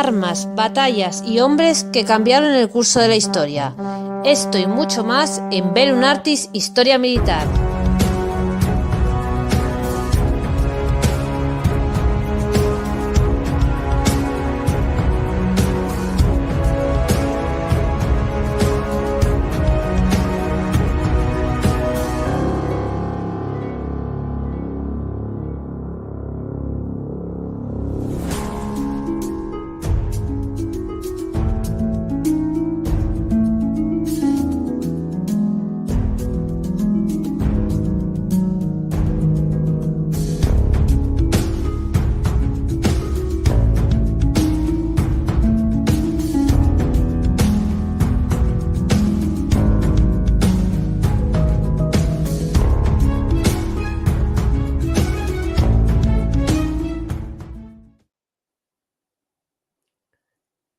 armas, batallas y hombres que cambiaron el curso de la historia. Esto y mucho más en Bellum Artis Historia Militar.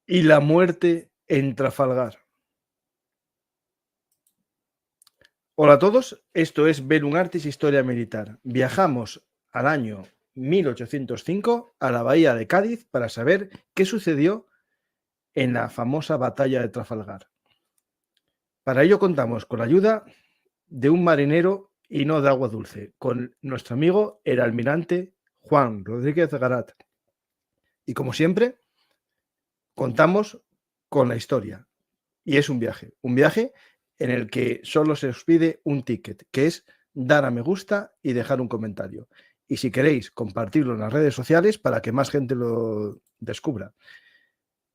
Y la muerte en Trafalgar. Hola a todos, esto es Bellum Artis Historia Militar. Viajamos al año 1805 a la bahía de Cádiz para saber qué sucedió en la famosa batalla de Trafalgar. Para ello contamos con la ayuda de un marinero y no de agua dulce, con nuestro amigo el almirante Juan Rodríguez Garat. Y como siempre, contamos con la historia. Y es un viaje en el que solo se os pide un ticket, que es dar a me gusta y dejar un comentario. Y si queréis, compartirlo en las redes sociales para que más gente lo descubra.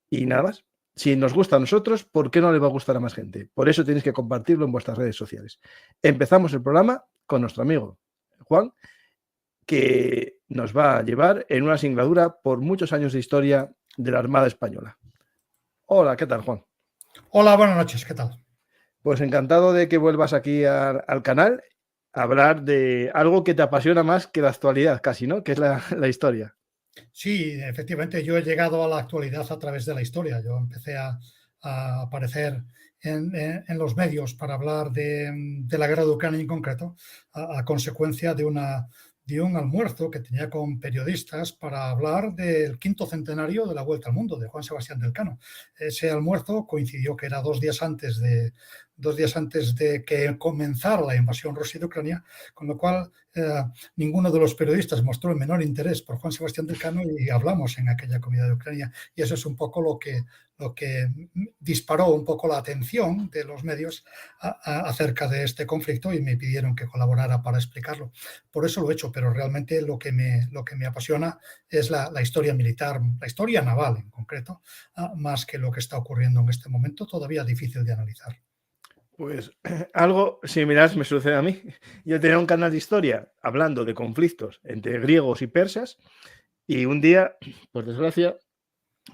Y nada más. Si nos gusta a nosotros, ¿por qué no le va a gustar a más gente? Por eso tenéis que compartirlo en vuestras redes sociales. Empezamos el programa con nuestro amigo Juan, que nos va a llevar en una singladura por muchos años de historia de la Armada Española. Hola, ¿qué tal, Juan? Hola, buenas noches, ¿qué tal? Pues encantado de que vuelvas aquí al canal a hablar de algo que te apasiona más que la actualidad, casi, ¿no? Que es la historia. Sí, efectivamente, yo he llegado a la actualidad a través de la historia. Yo empecé a aparecer en los medios para hablar de la guerra de Ucrania en concreto, a consecuencia de un almuerzo que tenía con periodistas para hablar del 5º centenario de la Vuelta al Mundo de Juan Sebastián del Cano. Ese almuerzo coincidió que era 2 días antes de que comenzara la invasión rusa de Ucrania, con lo cual ninguno de los periodistas mostró el menor interés por Juan Sebastián del Cano y hablamos en aquella comida de Ucrania. Y eso es un poco lo que disparó un poco la atención de los medios acerca de este conflicto y me pidieron que colaborara para explicarlo. Por eso lo he hecho, pero realmente lo que me apasiona es la historia militar, la historia naval en concreto, más que lo que está ocurriendo en este momento, todavía difícil de analizar. Pues algo similar me sucede a mí. Yo tenía un canal de historia hablando de conflictos entre griegos y persas y un día, por desgracia,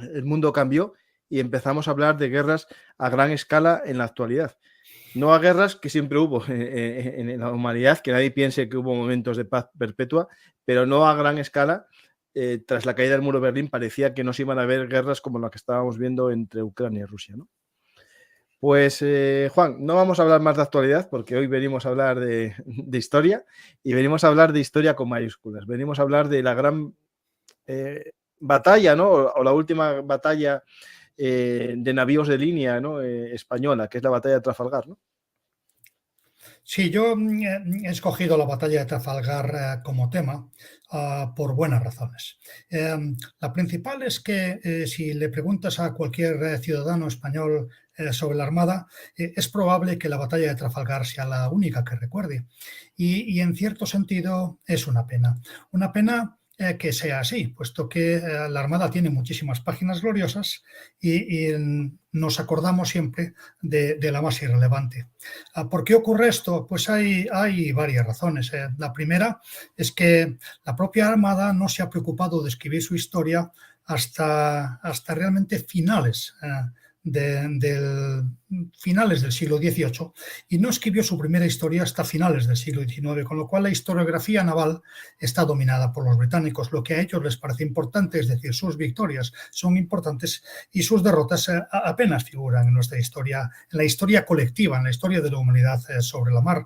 el mundo cambió y empezamos a hablar de guerras a gran escala en la actualidad. No a guerras que siempre hubo en la humanidad, que nadie piense que hubo momentos de paz perpetua, pero no a gran escala. Tras la caída del muro de Berlín parecía que no se iban a ver guerras como la que estábamos viendo entre Ucrania y Rusia, ¿no? Pues Juan, no vamos a hablar más de actualidad porque hoy venimos a hablar de historia y venimos a hablar de historia con mayúsculas. Venimos a hablar de la gran batalla, ¿no? O la última batalla de navíos de línea, ¿no? Española, que es la batalla de Trafalgar, ¿no? Sí, yo he escogido la batalla de Trafalgar como tema por buenas razones. La principal es que si le preguntas a cualquier ciudadano español sobre la Armada, es probable que la batalla de Trafalgar sea la única que recuerde. Y en cierto sentido es una pena. Una pena que sea así, puesto que la Armada tiene muchísimas páginas gloriosas y nos acordamos siempre de la más irrelevante. ¿Por qué ocurre esto? Pues hay varias razones. La primera es que la propia Armada no se ha preocupado de escribir su historia hasta realmente finales finales del siglo XVIII y no escribió su primera historia hasta finales del siglo XIX, con lo cual la historiografía naval está dominada por los británicos. Lo que a ellos les parece importante, es decir, sus victorias son importantes y sus derrotas apenas figuran en nuestra historia, en la historia colectiva, en la historia de la humanidad sobre la mar.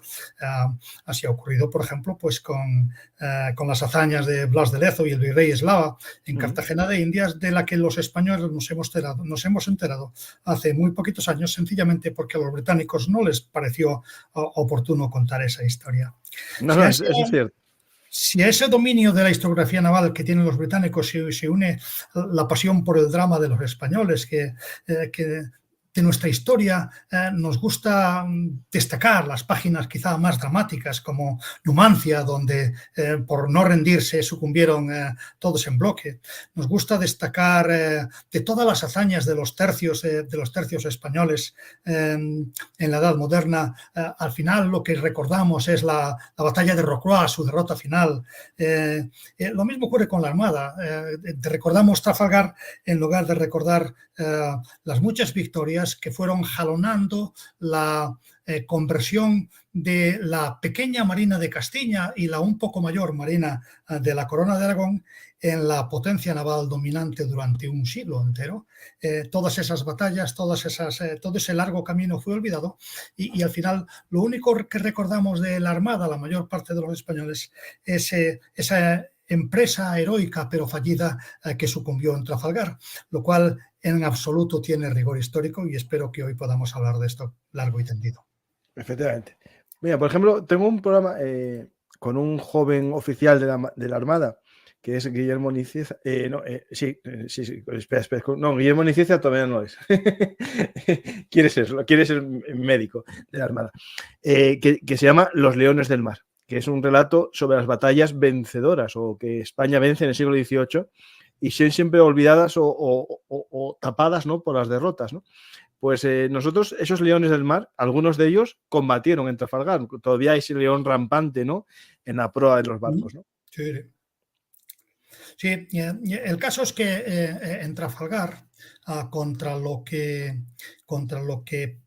Así ha ocurrido, por ejemplo, pues con las hazañas de Blas de Lezo y el virrey Eslava en Cartagena de Indias, de la que los españoles nos hemos enterado hace muy poquitos años, sencillamente porque a los británicos no les pareció oportuno contar esa historia. No, eso es cierto. Si a ese dominio de la historiografía naval que tienen los británicos se une la pasión por el drama de los españoles, que de nuestra historia nos gusta destacar las páginas quizá más dramáticas, como Numancia, donde por no rendirse sucumbieron todos en bloque. Nos gusta destacar de todas las hazañas de los tercios españoles en la Edad Moderna. Al final lo que recordamos es la batalla de Rocroi, su derrota final. Lo mismo ocurre con la Armada. Recordamos Trafalgar en lugar de recordar las muchas victorias que fueron jalonando la conversión de la pequeña Marina de Castilla y la un poco mayor Marina de la Corona de Aragón en la potencia naval dominante durante un siglo entero. Todas esas batallas, todo ese largo camino fue olvidado y al final lo único que recordamos de la Armada, la mayor parte de los españoles, es esa empresa heroica pero fallida que sucumbió en Trafalgar, lo cual en absoluto tiene rigor histórico y espero que hoy podamos hablar de esto largo y tendido. Efectivamente. Mira, por ejemplo, tengo un programa con un joven oficial de la Armada, que es Guillermo Nicieza. Espera. No, Guillermo Nicieza todavía no es. quiere ser médico de la Armada. Que se llama Los Leones del Mar, que es un relato sobre las batallas vencedoras o que España vence en el siglo XVIII y son siempre olvidadas o tapadas, ¿no?, por las derrotas, ¿no? Pues nosotros, esos leones del mar, algunos de ellos combatieron en Trafalgar. Todavía hay ese león rampante, ¿no?, en la proa de los barcos, ¿no? Sí, el caso es que en Trafalgar, contra lo que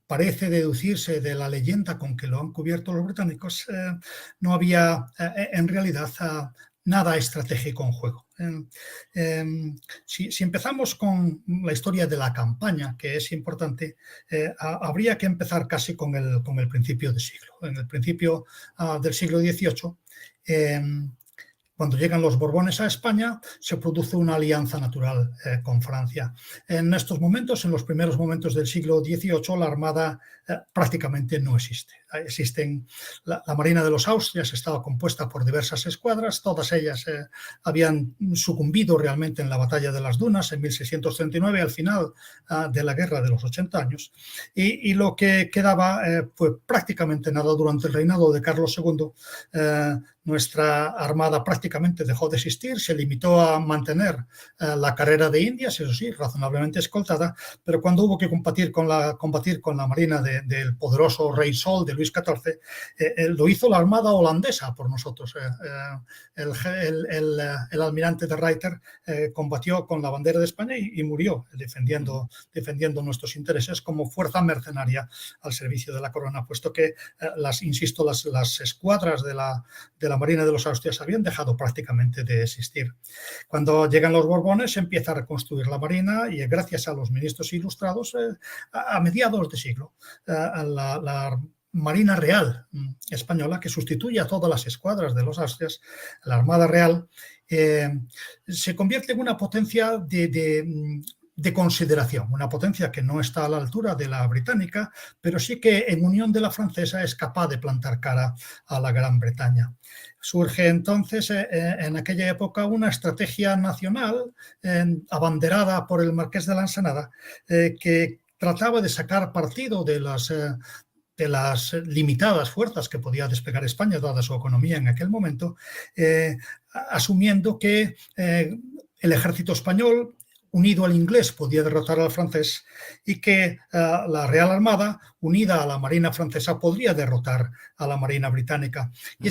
parece deducirse de la leyenda con que lo han cubierto los británicos, no había en realidad nada estratégico en juego. Si empezamos con la historia de la campaña, que es importante, habría que empezar casi con el principio del siglo. En el principio del siglo XVIII, cuando llegan los Borbones a España, se produce una alianza natural con Francia. En estos momentos, en los primeros momentos del siglo XVIII, la Armada prácticamente no existe. La Marina de los Austrias estaba compuesta por diversas escuadras, todas ellas habían sucumbido realmente en la batalla de las Dunas en 1639, al final de la Guerra de los 80 años, y lo que quedaba fue prácticamente nada. Durante el reinado de Carlos II, nuestra Armada prácticamente dejó de existir, se limitó a mantener la carrera de Indias, eso sí, razonablemente escoltada, pero cuando hubo que combatir con la Marina del poderoso Rey Sol de Luis XIV, lo hizo la Armada holandesa por nosotros. El almirante de Ruyter combatió con la bandera de España y murió defendiendo nuestros intereses como fuerza mercenaria al servicio de la corona, puesto que, las escuadras de la Marina de los Austrias habían dejado prácticamente de existir. Cuando llegan los Borbones se empieza a reconstruir la Marina y gracias a los ministros ilustrados, a mediados de siglo, la Marina Real española, que sustituye a todas las escuadras de los Austrias, la Armada Real, se convierte en una potencia de consideración, una potencia que no está a la altura de la británica, pero sí que en unión de la francesa es capaz de plantar cara a la Gran Bretaña. Surge entonces en aquella época una estrategia nacional abanderada por el Marqués de la Ensenada, que trataba de sacar partido de las limitadas fuerzas que podía desplegar España, dada su economía en aquel momento, asumiendo que el ejército español unido al inglés podía derrotar al francés y que la Real Armada, unida a la Marina francesa, podría derrotar a la Marina británica. Y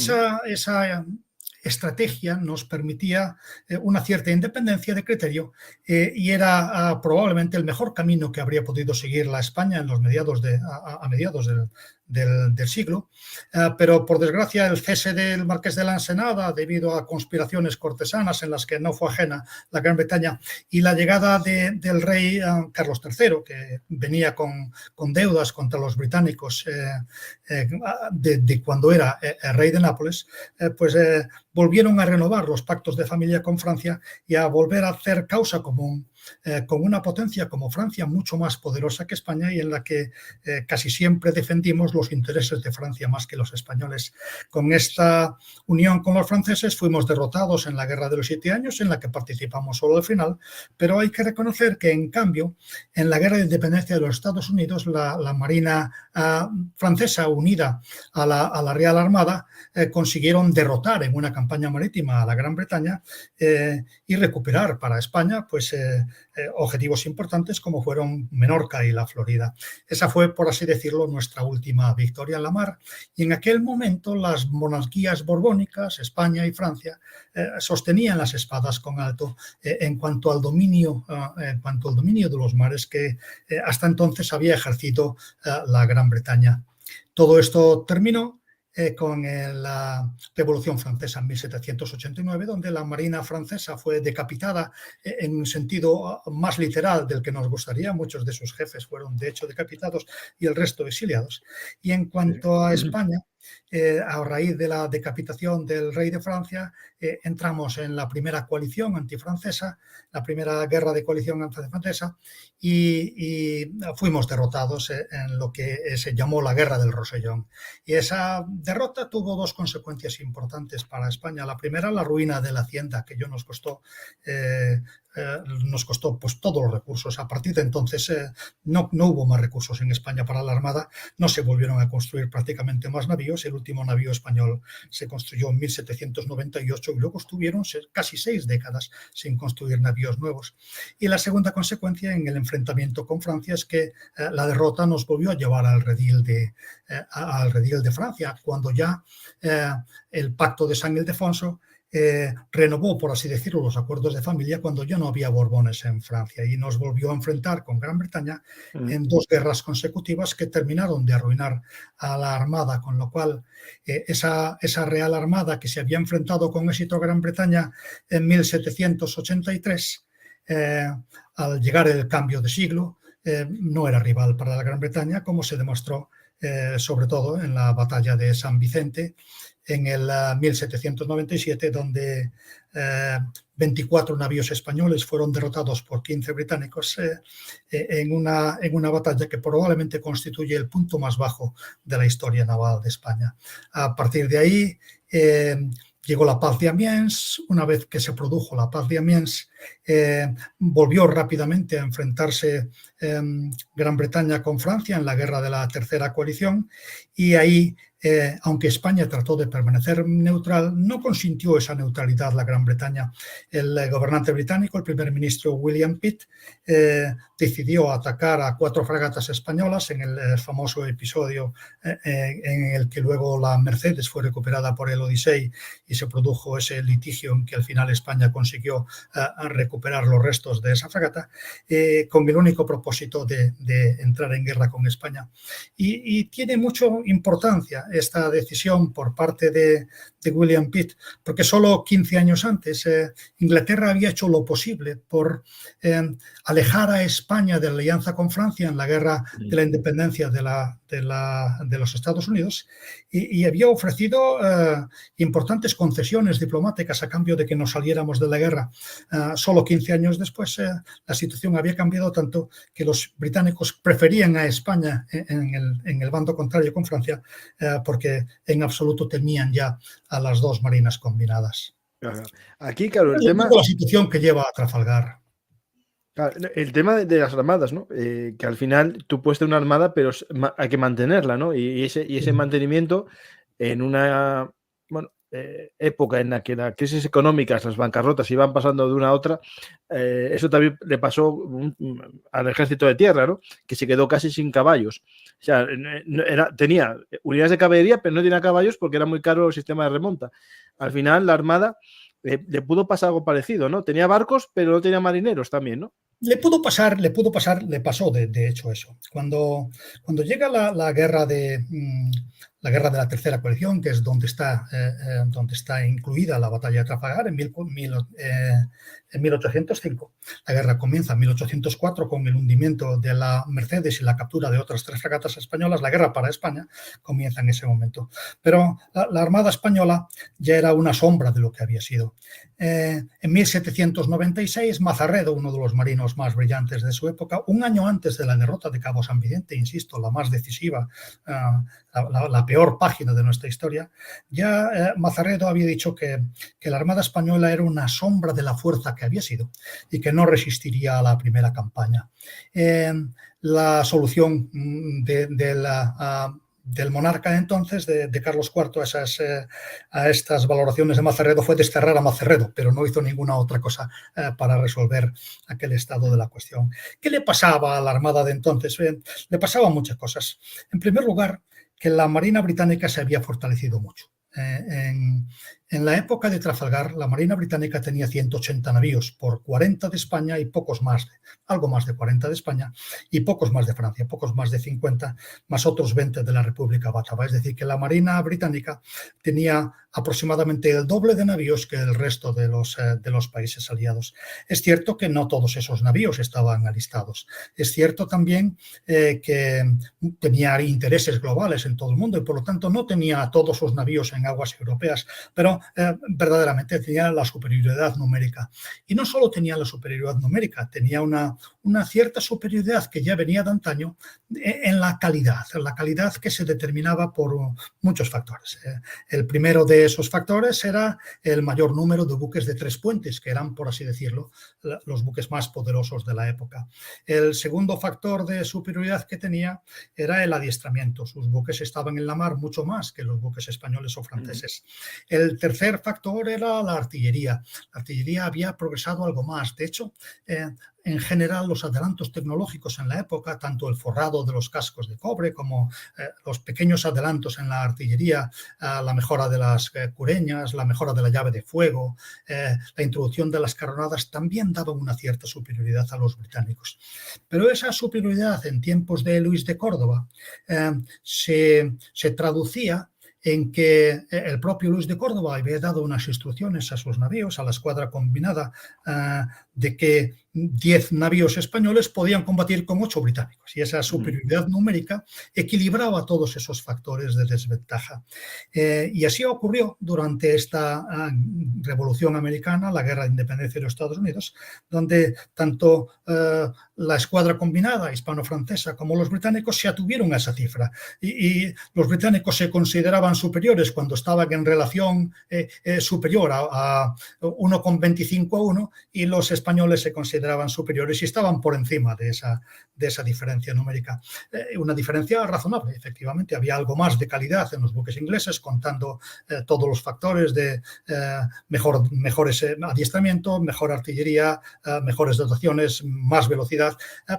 estrategia nos permitía una cierta independencia de criterio y era probablemente el mejor camino que habría podido seguir la España en los mediados del siglo, pero por desgracia el cese del marqués de la Ensenada debido a conspiraciones cortesanas en las que no fue ajena la Gran Bretaña y la llegada del rey Carlos III, que venía con deudas contra los británicos de cuando era rey de Nápoles, pues volvieron a renovar los pactos de familia con Francia y a volver a hacer causa común con una potencia como Francia mucho más poderosa que España y en la que casi siempre defendimos los intereses de Francia más que los españoles. Con esta unión con los franceses fuimos derrotados en la Guerra de los 7 Años, en la que participamos solo al final, pero hay que reconocer que en cambio en la Guerra de Independencia de los Estados Unidos la Marina francesa unida a la Real Armada consiguieron derrotar en una campaña marítima a la Gran Bretaña y recuperar para España pues objetivos importantes como fueron Menorca y la Florida. Esa fue, por así decirlo, nuestra última victoria en la mar y en aquel momento las monarquías borbónicas, España y Francia, sostenían las espadas con alto en cuanto al dominio de los mares que hasta entonces había ejercido la Gran Bretaña. Todo esto terminó con la Revolución Francesa en 1789, donde la Marina francesa fue decapitada en un sentido más literal del que nos gustaría. Muchos de sus jefes fueron, de hecho, decapitados y el resto exiliados. Y en cuanto a España, a raíz de la decapitación del rey de Francia, entramos en la primera coalición antifrancesa, la primera guerra de coalición antifrancesa, y fuimos derrotados en lo que se llamó la Guerra del Rosellón. Y esa derrota tuvo dos consecuencias importantes para España. La primera, la ruina de la hacienda, que nos costó pues todos los recursos. A partir de entonces no hubo más recursos en España para la Armada, no se volvieron a construir prácticamente más navíos. El último navío español se construyó en 1798 y luego estuvieron casi 6 décadas sin construir navíos nuevos. Y la segunda consecuencia en el enfrentamiento con Francia es que la derrota nos volvió a llevar al redil de Francia, cuando ya el pacto de San Ildefonso renovó, por así decirlo, los acuerdos de familia cuando ya no había Borbones en Francia y nos volvió a enfrentar con Gran Bretaña en 2 guerras consecutivas que terminaron de arruinar a la Armada, con lo cual esa Real Armada que se había enfrentado con éxito a Gran Bretaña en 1783, al llegar el cambio de siglo, no era rival para la Gran Bretaña, como se demostró sobre todo en la batalla de San Vicente en el 1797, donde 24 navíos españoles fueron derrotados por 15 británicos en una batalla que probablemente constituye el punto más bajo de la historia naval de España. A partir de ahí llegó la paz de Amiens. Una vez que se produjo la paz de Amiens, volvió rápidamente a enfrentarse Gran Bretaña con Francia en la guerra de la Tercera Coalición y ahí, aunque España trató de permanecer neutral, no consintió esa neutralidad la Gran Bretaña. El gobernante británico, el primer ministro William Pitt, decidió atacar a 4 fragatas españolas en el famoso episodio en el que luego la Mercedes fue recuperada por el Odyssey y se produjo ese litigio en que al final España consiguió recuperar los restos de esa fragata, con el único propósito de entrar en guerra con España. Y tiene mucha importancia esta decisión por parte de William Pitt, porque solo 15 años antes Inglaterra había hecho lo posible por alejar a España de la alianza con Francia en la guerra de la independencia de los Estados Unidos y había ofrecido importantes concesiones diplomáticas a cambio de que nos saliéramos de la guerra. Solo 15 años después la situación había cambiado tanto que los británicos preferían a España en el bando contrario con Francia porque en absoluto temían ya a las 2 marinas combinadas. Aquí, claro, es la situación que lleva a Trafalgar. Claro, el tema de las armadas, ¿no? Que al final tú puedes tener una armada, pero hay que mantenerla, ¿no? Y ese mantenimiento en una... Bueno, época en la que las crisis económicas, las bancarrotas iban pasando de una a otra, eso también le pasó al ejército de tierra, ¿no? Que se quedó casi sin caballos. O sea, tenía unidades de caballería, pero no tenía caballos porque era muy caro el sistema de remonta. Al final, la Armada le pudo pasar algo parecido, ¿no? Tenía barcos, pero no tenía marineros también, ¿no? Le pasó de hecho eso. Cuando llega la guerra de la Tercera Coalición, que es donde está incluida la batalla de Trafalgar en 1805. La guerra comienza en 1804 con el hundimiento de la Mercedes y la captura de otras 3 fragatas españolas. La guerra para España comienza en ese momento. Pero la Armada Española ya era una sombra de lo que había sido. En 1796, Mazarredo, uno de los marinos más brillantes de su época, un año antes de la derrota de Cabo San Vicente, insisto, la más decisiva, la peor página de nuestra historia, ya Mazarredo había dicho que la Armada Española era una sombra de la fuerza que había sido y que no resistiría a la primera campaña. La solución del monarca entonces, de Carlos IV, a estas valoraciones de Mazarredo fue desterrar a Mazarredo, pero no hizo ninguna otra cosa para resolver aquel estado de la cuestión. ¿Qué le pasaba a la Armada de entonces? Le pasaban muchas cosas. En primer lugar, que la Marina británica se había fortalecido mucho. En la época de Trafalgar, la Marina británica tenía 180 navíos, por 40 de España y algo más de 40 de España y pocos más de Francia, pocos más de 50, más otros 20 de la República Bátava. Es decir, que la Marina británica tenía aproximadamente el doble de navíos que el resto de los países aliados. Es cierto que no todos esos navíos estaban alistados. Es cierto también que tenía intereses globales en todo el mundo y por lo tanto no tenía todos sus navíos en aguas europeas, pero verdaderamente tenía la superioridad numérica. Y no solo tenía la superioridad numérica, tenía una cierta superioridad que ya venía de antaño en la calidad que se determinaba por muchos factores. El primero de esos factores era el mayor número de buques de 3 puentes, que eran, por así decirlo, los buques más poderosos de la época. El segundo factor de superioridad que tenía era el adiestramiento. Sus buques estaban en la mar mucho más que los buques españoles o franceses. El tercer factor era la artillería. La artillería había progresado algo más. De hecho, en general, los adelantos tecnológicos en la época, tanto el forrado de los cascos de cobre como los pequeños adelantos en la artillería, la mejora de las cureñas, la mejora de la llave de fuego, la introducción de las carronadas, también daban una cierta superioridad a los británicos. Pero esa superioridad en tiempos de Luis de Córdoba se traducía en que el propio Luis de Córdoba había dado unas instrucciones a sus navíos, a la escuadra combinada, de que 10 navíos españoles podían combatir con 8 británicos. Y esa superioridad numérica equilibraba todos esos factores de desventaja. Y así ocurrió durante esta Revolución Americana, la Guerra de Independencia de los Estados Unidos, donde tanto la escuadra combinada hispano-francesa como los británicos se atuvieron a esa cifra. Y los británicos se consideraban superiores cuando estaban en relación superior a 1,25 a 1, y los españoles se consideraban superiores y estaban por encima de esa diferencia numérica. Una diferencia razonable, efectivamente. Había algo más de calidad en los buques ingleses, contando todos los factores de mejores adiestramientos, mejor artillería, mejores dotaciones, más velocidad,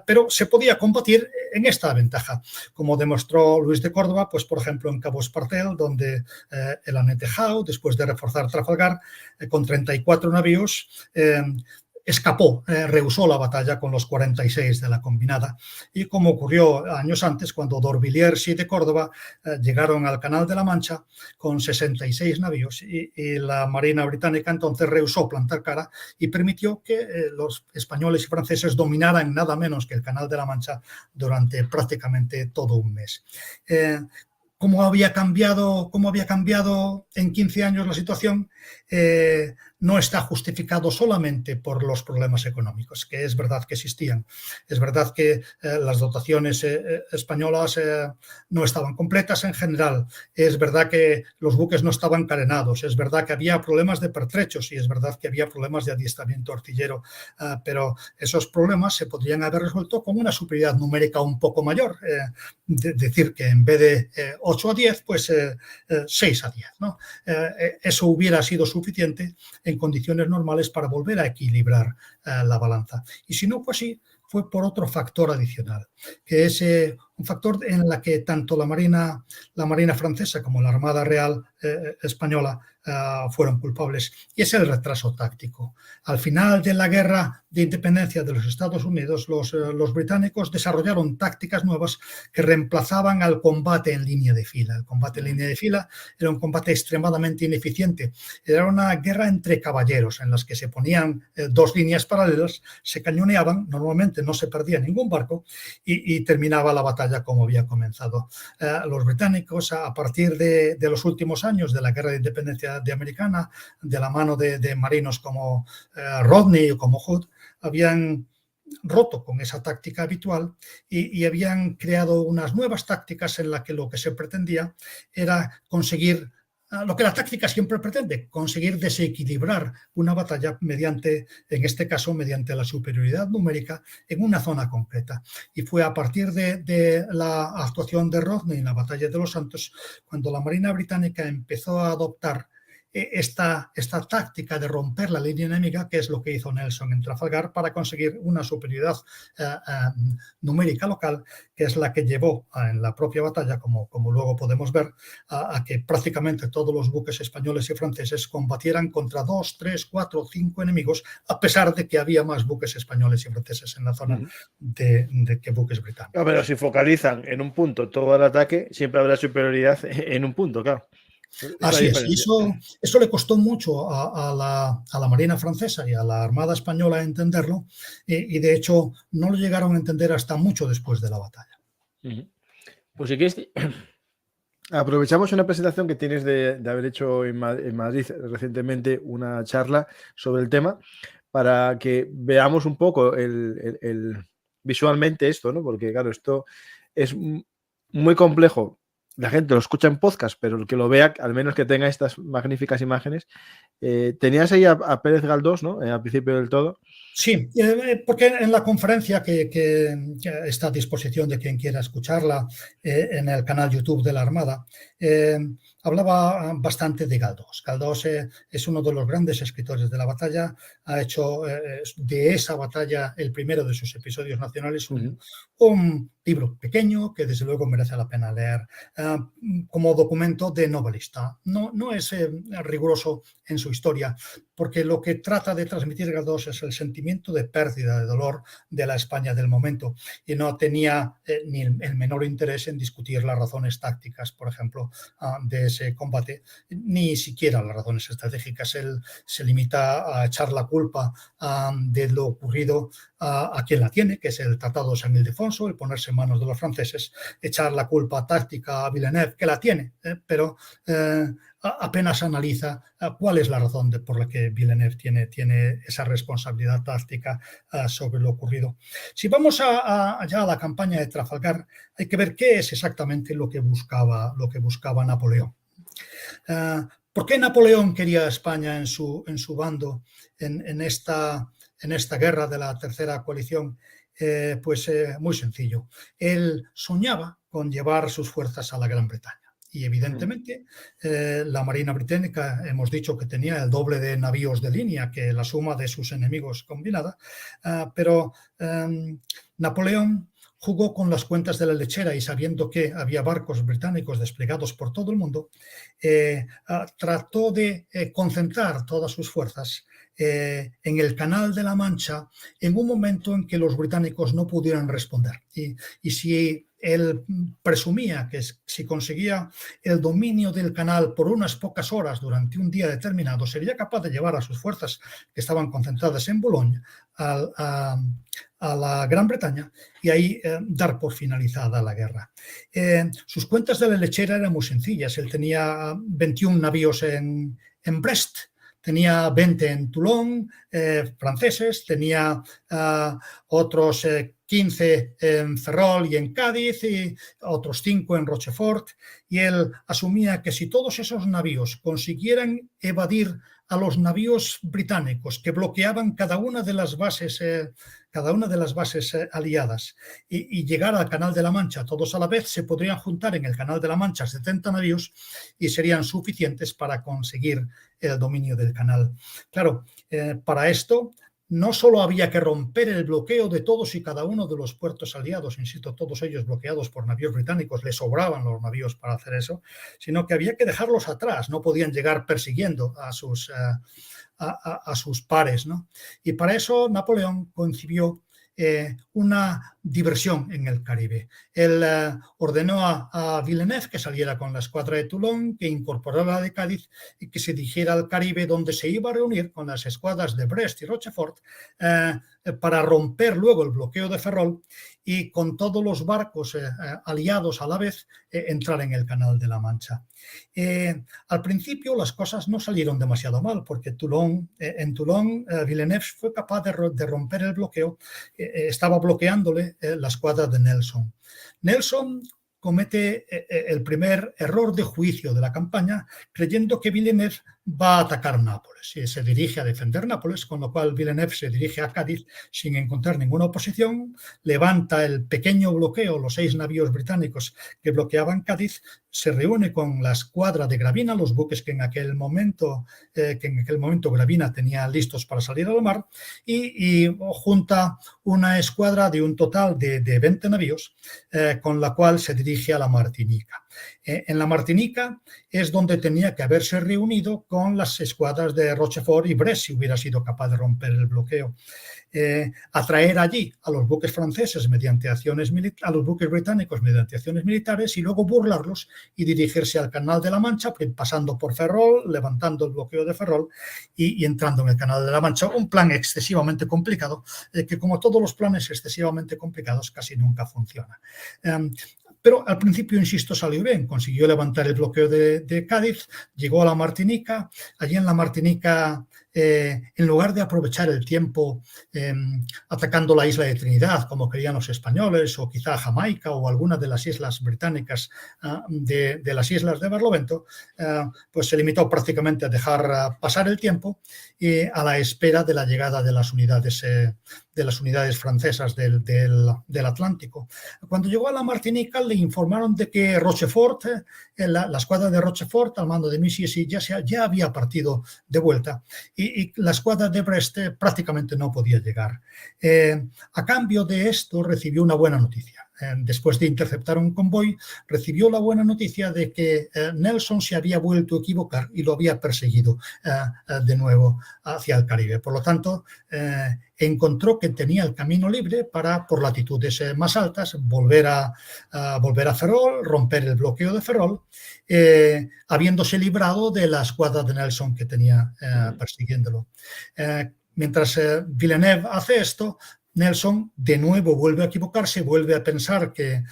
pero se podía combatir en esta ventaja, como demostró Luis de Córdoba, pues por ejemplo en Cabo Espartel, donde el Annette Howe, después de reforzar Trafalgar con 34 navíos, escapó, rehusó la batalla con los 46 de la combinada, y como ocurrió años antes, cuando d'Orvilliers y de Córdoba llegaron al Canal de la Mancha con 66 navíos y la Marina británica entonces rehusó plantar cara y permitió que los españoles y franceses dominaran nada menos que el Canal de la Mancha durante prácticamente todo un mes. ¿Cómo había cambiado en 15 años la situación? no está justificado solamente por los problemas económicos, que es verdad que existían. Es verdad que las dotaciones españolas no estaban completas en general. Es verdad que los buques no estaban carenados. Es verdad que había problemas de pertrechos y es verdad que había problemas de adiestramiento artillero. Pero esos problemas se podrían haber resuelto con una superioridad numérica un poco mayor. Decir que en vez de 8 a 10, pues 6 a 10, ¿no? Eso hubiera sido suficiente en condiciones normales para volver a equilibrar la balanza. Y si no fue así, fue por otro factor adicional, que es un factor en la que tanto la Marina francesa como la Armada Real española fueron culpables, y es el retraso táctico. Al final de la guerra de independencia de los Estados Unidos, los británicos desarrollaron tácticas nuevas que reemplazaban al combate en línea de fila. El combate en línea de fila era un combate extremadamente ineficiente. Era una guerra entre caballeros en las que se ponían dos líneas paralelas, se cañoneaban, normalmente no se perdía ningún barco y terminaba la batalla como había comenzado. Los británicos, a partir de los últimos años de la guerra de independencia de americana, de la mano de marinos como Rodney o como Hood, habían roto con esa táctica habitual y habían creado unas nuevas tácticas en las que lo que se pretendía era conseguir lo que la táctica siempre pretende, conseguir desequilibrar una batalla mediante, en este caso, mediante la superioridad numérica en una zona concreta. Y fue a partir de la actuación de Rodney en la batalla de los Santos cuando la Marina británica empezó a adoptar esta táctica de romper la línea enemiga, que es lo que hizo Nelson en Trafalgar para conseguir una superioridad numérica local, que es la que llevó en la propia batalla, como luego podemos ver, a que prácticamente todos los buques españoles y franceses combatieran contra 2, 3, 4, 5 enemigos, a pesar de que había más buques españoles y franceses en la zona de que buques británicos. No, pero si focalizan en un punto todo el ataque, siempre habrá superioridad en un punto, claro. Así es, y eso le costó mucho a la Marina francesa y a la Armada española entenderlo, y de hecho no lo llegaron a entender hasta mucho después de la batalla. Pues si quieres, aprovechamos una presentación que tienes de haber hecho en Madrid recientemente, una charla sobre el tema, para que veamos un poco visualmente esto, ¿no? Porque claro, esto es muy complejo. La gente lo escucha en podcast, pero el que lo vea, al menos que tenga estas magníficas imágenes. Tenías ahí a Pérez Galdós, ¿no? Al principio del todo. Sí, porque en la conferencia que está a disposición de quien quiera escucharla en el canal YouTube de la Armada, hablaba bastante de Galdós. Galdós es uno de los grandes escritores de la batalla, ha hecho de esa batalla el primero de sus episodios nacionales, un libro pequeño que desde luego merece la pena leer como documento de novelista. No es riguroso en su historia, porque lo que trata de transmitir Galdós es el sentimiento de pérdida, de dolor de la España del momento, y no tenía ni el menor interés en discutir las razones tácticas, por ejemplo, de ese combate, ni siquiera las razones estratégicas. Él se limita a echar la culpa de lo ocurrido a quien la tiene, que es el Tratado de San Ildefonso, el ponerse en manos de los franceses, echar la culpa táctica a Villeneuve, que la tiene, pero apenas analiza cuál es la razón por la que Villeneuve tiene esa responsabilidad táctica sobre lo ocurrido. Si vamos ya a la campaña de Trafalgar, hay que ver qué es exactamente lo que buscaba Napoleón. ¿Por qué Napoleón quería a España en su bando en esta guerra de la Tercera Coalición? Pues muy sencillo. Él soñaba con llevar sus fuerzas a la Gran Bretaña. Y evidentemente la Marina británica, hemos dicho que tenía el doble de navíos de línea que la suma de sus enemigos combinada, pero Napoleón jugó con las cuentas de la lechera y sabiendo que había barcos británicos desplegados por todo el mundo, trató de concentrar todas sus fuerzas en el Canal de la Mancha en un momento en que los británicos no pudieran responder. Y si él presumía que si conseguía el dominio del canal por unas pocas horas durante un día determinado, sería capaz de llevar a sus fuerzas que estaban concentradas en Boulogne a la Gran Bretaña y ahí dar por finalizada la guerra. Sus cuentas de la lechera eran muy sencillas. Él tenía 21 navíos en Brest, tenía 20 en Toulon, franceses, tenía otros 15 en Ferrol y en Cádiz y otros 5 en Rochefort, y él asumía que si todos esos navíos consiguieran evadir a los navíos británicos que bloqueaban cada una de las bases aliadas y llegar al Canal de la Mancha todos a la vez, se podrían juntar en el Canal de la Mancha 70 navíos y serían suficientes para conseguir el dominio del canal. Claro, para esto no solo había que romper el bloqueo de todos y cada uno de los puertos aliados, insisto, todos ellos bloqueados por navíos británicos, les sobraban los navíos para hacer eso, sino que había que dejarlos atrás, no podían llegar persiguiendo a sus pares, ¿no? Y para eso Napoleón concibió una diversión en el Caribe. Él ordenó a Villeneuve que saliera con la escuadra de Toulon, que incorporara la de Cádiz y que se dirigiera al Caribe, donde se iba a reunir con las escuadras de Brest y Rochefort para romper luego el bloqueo de Ferrol y con todos los barcos aliados a la vez entrar en el Canal de la Mancha. Al principio las cosas no salieron demasiado mal, porque en Toulon Villeneuve fue capaz de romper el bloqueo. Estaba bloqueándole la escuadra de Nelson. Nelson comete el primer error de juicio de la campaña, creyendo que Villeneuve va a atacar Nápoles y se dirige a defender Nápoles, con lo cual Villeneuve se dirige a Cádiz sin encontrar ninguna oposición, levanta el pequeño bloqueo, los 6 navíos británicos que bloqueaban Cádiz, se reúne con la escuadra de Gravina, los buques que en aquel momento Gravina tenía listos para salir al mar, y junta una escuadra de un total de 20 navíos, con la cual se dirige a la Martinica. En la Martinica es donde tenía que haberse reunido con las escuadras de Rochefort y Brest si hubiera sido capaz de romper el bloqueo. Atraer allí a los buques franceses mediante acciones a los buques británicos mediante acciones militares y luego burlarlos y dirigirse al Canal de la Mancha, pasando por Ferrol, levantando el bloqueo de Ferrol y entrando en el Canal de la Mancha. Un plan excesivamente complicado, que como todos los planes excesivamente complicados casi nunca funciona. Pero al principio, insisto, salió bien. Consiguió levantar el bloqueo de Cádiz, llegó a la Martinica. Allí en la Martinica, en lugar de aprovechar el tiempo atacando la isla de Trinidad, como querían los españoles, o quizá Jamaica o alguna de las islas británicas de las islas de Barlovento, pues se limitó prácticamente a dejar pasar el tiempo a la espera de la llegada de las unidades francesas del Atlántico. Cuando llegó a la Martinica le informaron de que Rochefort, la escuadra de Rochefort al mando de Misiessy ya había partido de vuelta y la escuadra de Brest prácticamente no podía llegar. A cambio de esto recibió una buena noticia. Después de interceptar un convoy, recibió la buena noticia de que Nelson se había vuelto a equivocar y lo había perseguido de nuevo hacia el Caribe. Por lo tanto, encontró que tenía el camino libre para, por latitudes más altas, volver a Ferrol, romper el bloqueo de Ferrol, habiéndose librado de la escuadra de Nelson que tenía persiguiéndolo. Mientras Villeneuve hace esto, Nelson de nuevo vuelve a equivocarse, vuelve a pensar que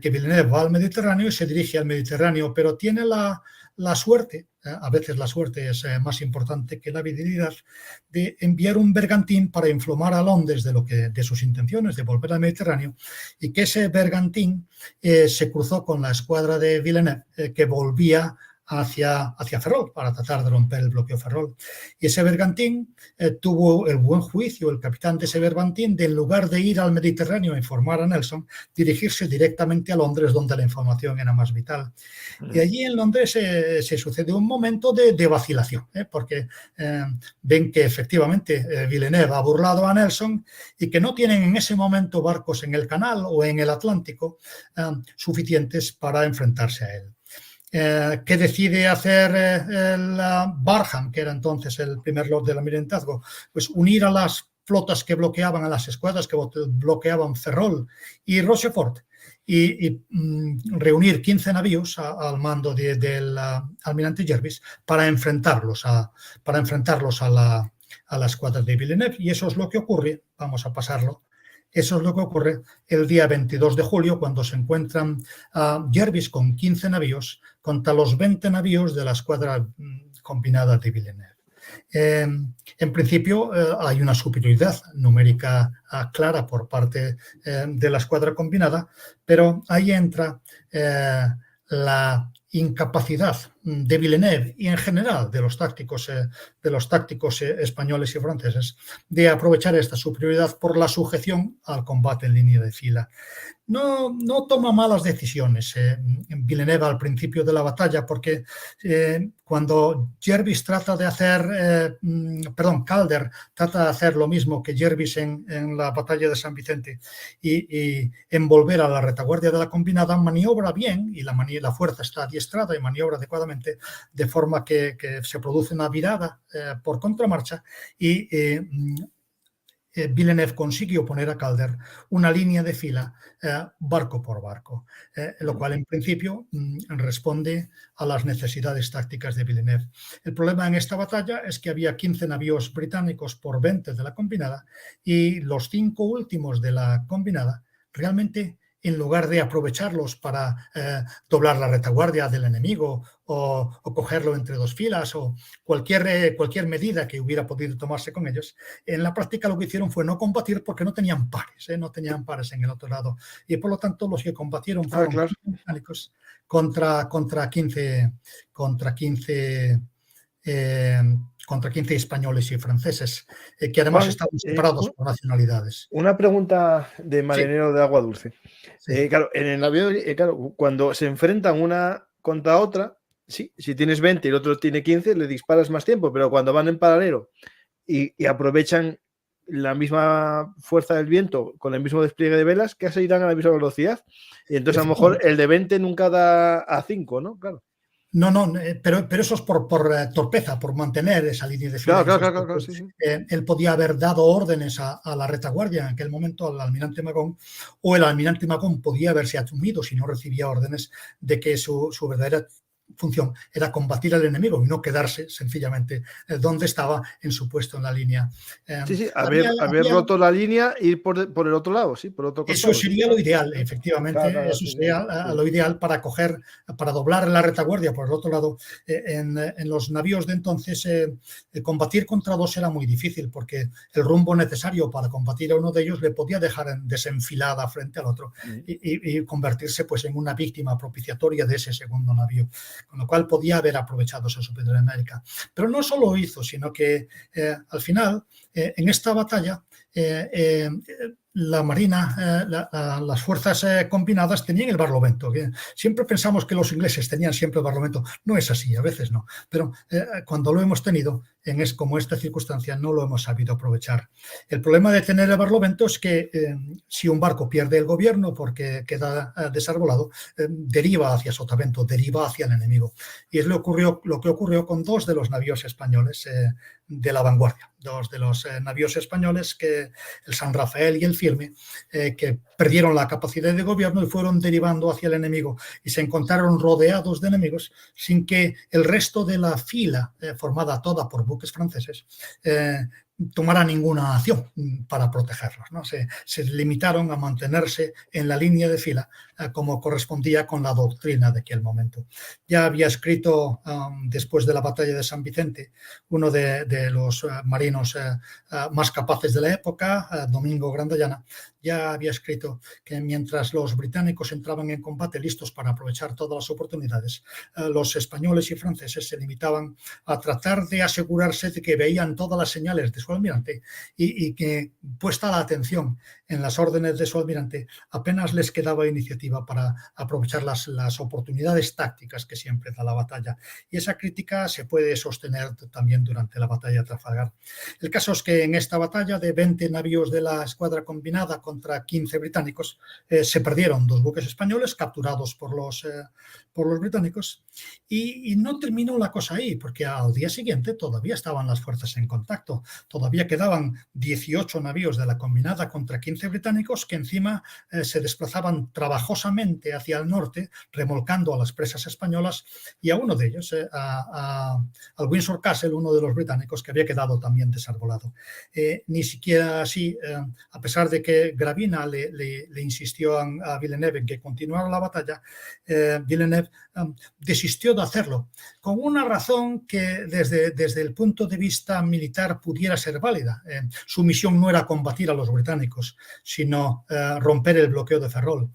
Villeneuve va al Mediterráneo y se dirige al Mediterráneo, pero tiene la suerte, a veces la suerte es más importante que la habilidad, de enviar un bergantín para informar a Londres de sus intenciones de volver al Mediterráneo, y que ese bergantín se cruzó con la escuadra de Villeneuve que volvía hacia Ferrol para tratar de romper el bloqueo Ferrol. Y ese bergantín tuvo el buen juicio, el capitán de ese bergantín, de en lugar de ir al Mediterráneo a informar a Nelson, dirigirse directamente a Londres, donde la información era más vital. Y allí en Londres se sucede un momento de vacilación, porque ven que efectivamente Villeneuve ha burlado a Nelson y que no tienen en ese momento barcos en el canal o en el Atlántico suficientes para enfrentarse a él. ¿Qué decide hacer Barham, que era entonces el primer lord del almirantazgo? Pues unir a las flotas que bloqueaban, a las escuadras que bloqueaban Ferrol y Rochefort, y reunir 15 navíos al mando del almirante Jervis para enfrentarlos a la escuadra de Villeneuve. Y eso es lo que ocurre, vamos a pasarlo. Eso es lo que ocurre el día 22 de julio, cuando se encuentran Jervis con 15 navíos contra los 20 navíos de la escuadra combinada de Villeneuve. En principio hay una superioridad numérica clara por parte de la escuadra combinada, pero ahí entra la incapacidad de Villeneuve y en general de los tácticos españoles y franceses de aprovechar esta superioridad por la sujeción al combate en línea de fila. No toma malas decisiones Villeneuve al principio de la batalla, porque cuando Jervis trata de hacer, Calder trata de hacer lo mismo que Jervis en la batalla de San Vicente y envolver a la retaguardia de la combinada, maniobra bien y la fuerza está adiestrada y maniobra adecuadamente, de forma que se produce una virada por contramarcha y Villeneuve consiguió poner a Calder una línea de fila barco por barco, lo cual en principio responde a las necesidades tácticas de Villeneuve. El problema en esta batalla es que había 15 navíos británicos por 20 de la combinada y los 5 últimos de la combinada realmente, en lugar de aprovecharlos para doblar la retaguardia del enemigo o cogerlo entre dos filas o cualquier medida que hubiera podido tomarse con ellos, en la práctica lo que hicieron fue no combatir porque no tenían pares en el otro lado. Y por lo tanto los que combatieron fueron claro, británicos contra 15 españoles y franceses, que además Juan, estaban separados por nacionalidades. Una pregunta de marinero de agua dulce. Sí. Claro, en el navío, cuando se enfrentan una contra otra, sí, si tienes 20 y el otro tiene 15, le disparas más tiempo, pero cuando van en paralelo y aprovechan la misma fuerza del viento con el mismo despliegue de velas, casi irán a la misma velocidad. Y entonces a lo mejor el de 20 nunca da a 5, ¿no? Claro. No, pero eso es por torpeza, por mantener esa línea de fila. Claro, sí. Él podía haber dado órdenes a la retaguardia en aquel momento, al almirante Magón, o el almirante Magón podía haberse asumido, si no recibía órdenes, de que su verdadera función era combatir al enemigo y no quedarse sencillamente donde estaba en su puesto en la línea. Sí, haber roto la línea e ir por el otro lado, sí, por otro costado. Eso sería lo ideal, efectivamente. Claro, eso sería lo ideal para doblar la retaguardia por el otro lado. En los navíos de entonces, combatir contra dos era muy difícil porque el rumbo necesario para combatir a uno de ellos le podía dejar desenfilada frente al otro y convertirse pues en una víctima propiciatoria de ese segundo navío, con lo cual podía haber aprovechado esa superioridad numérica. Pero no solo lo hizo, sino que al final, en esta batalla, la Marina, las fuerzas combinadas tenían el barlovento. Siempre pensamos que los ingleses tenían siempre el barlovento. No es así, a veces no. Pero cuando lo hemos tenido, como esta circunstancia, no lo hemos sabido aprovechar. El problema de tener el barlovento es que si un barco pierde el gobierno porque queda desarbolado, deriva hacia sotavento, deriva hacia el enemigo. Y es lo que ocurrió con 2 de los navíos españoles de la vanguardia. 2 de los navíos españoles, el San Rafael y el Firme, que perdieron la capacidad de gobierno y fueron derivando hacia el enemigo y se encontraron rodeados de enemigos sin que el resto de la fila, formada toda por buques franceses, tomara ninguna acción para protegerlos, ¿no? Se limitaron a mantenerse en la línea de fila como correspondía con la doctrina de aquel momento. Ya había escrito después de la batalla de San Vicente uno de los marinos más capaces de la época, Domingo Grandallana, ya había escrito que mientras los británicos entraban en combate listos para aprovechar todas las oportunidades, los españoles y franceses se limitaban a tratar de asegurarse de que veían todas las señales de su almirante y que, puesta la atención en las órdenes de su almirante, apenas les quedaba iniciativa para aprovechar las oportunidades tácticas que siempre da la batalla. Y esa crítica se puede sostener también durante la batalla de Trafalgar. El caso es que en esta batalla de 20 navíos de la escuadra combinada contra 15 británicos, se perdieron 2 buques españoles capturados por los británicos y no terminó la cosa ahí, porque al día siguiente todavía estaban las fuerzas en contacto, todavía quedaban 18 navíos de la combinada contra 15 británicos que encima se desplazaban trabajosamente hacia el norte, remolcando a las presas españolas y a uno de ellos, al Windsor Castle, uno de los británicos que había quedado también desarbolado. Ni siquiera así, a pesar de que Gravina le insistió a Villeneuve en que continuara la batalla, Villeneuve desistió de hacerlo, con una razón que desde el punto de vista militar pudiera ser válida. Su misión no era combatir a los británicos, sino romper el bloqueo de Ferrol,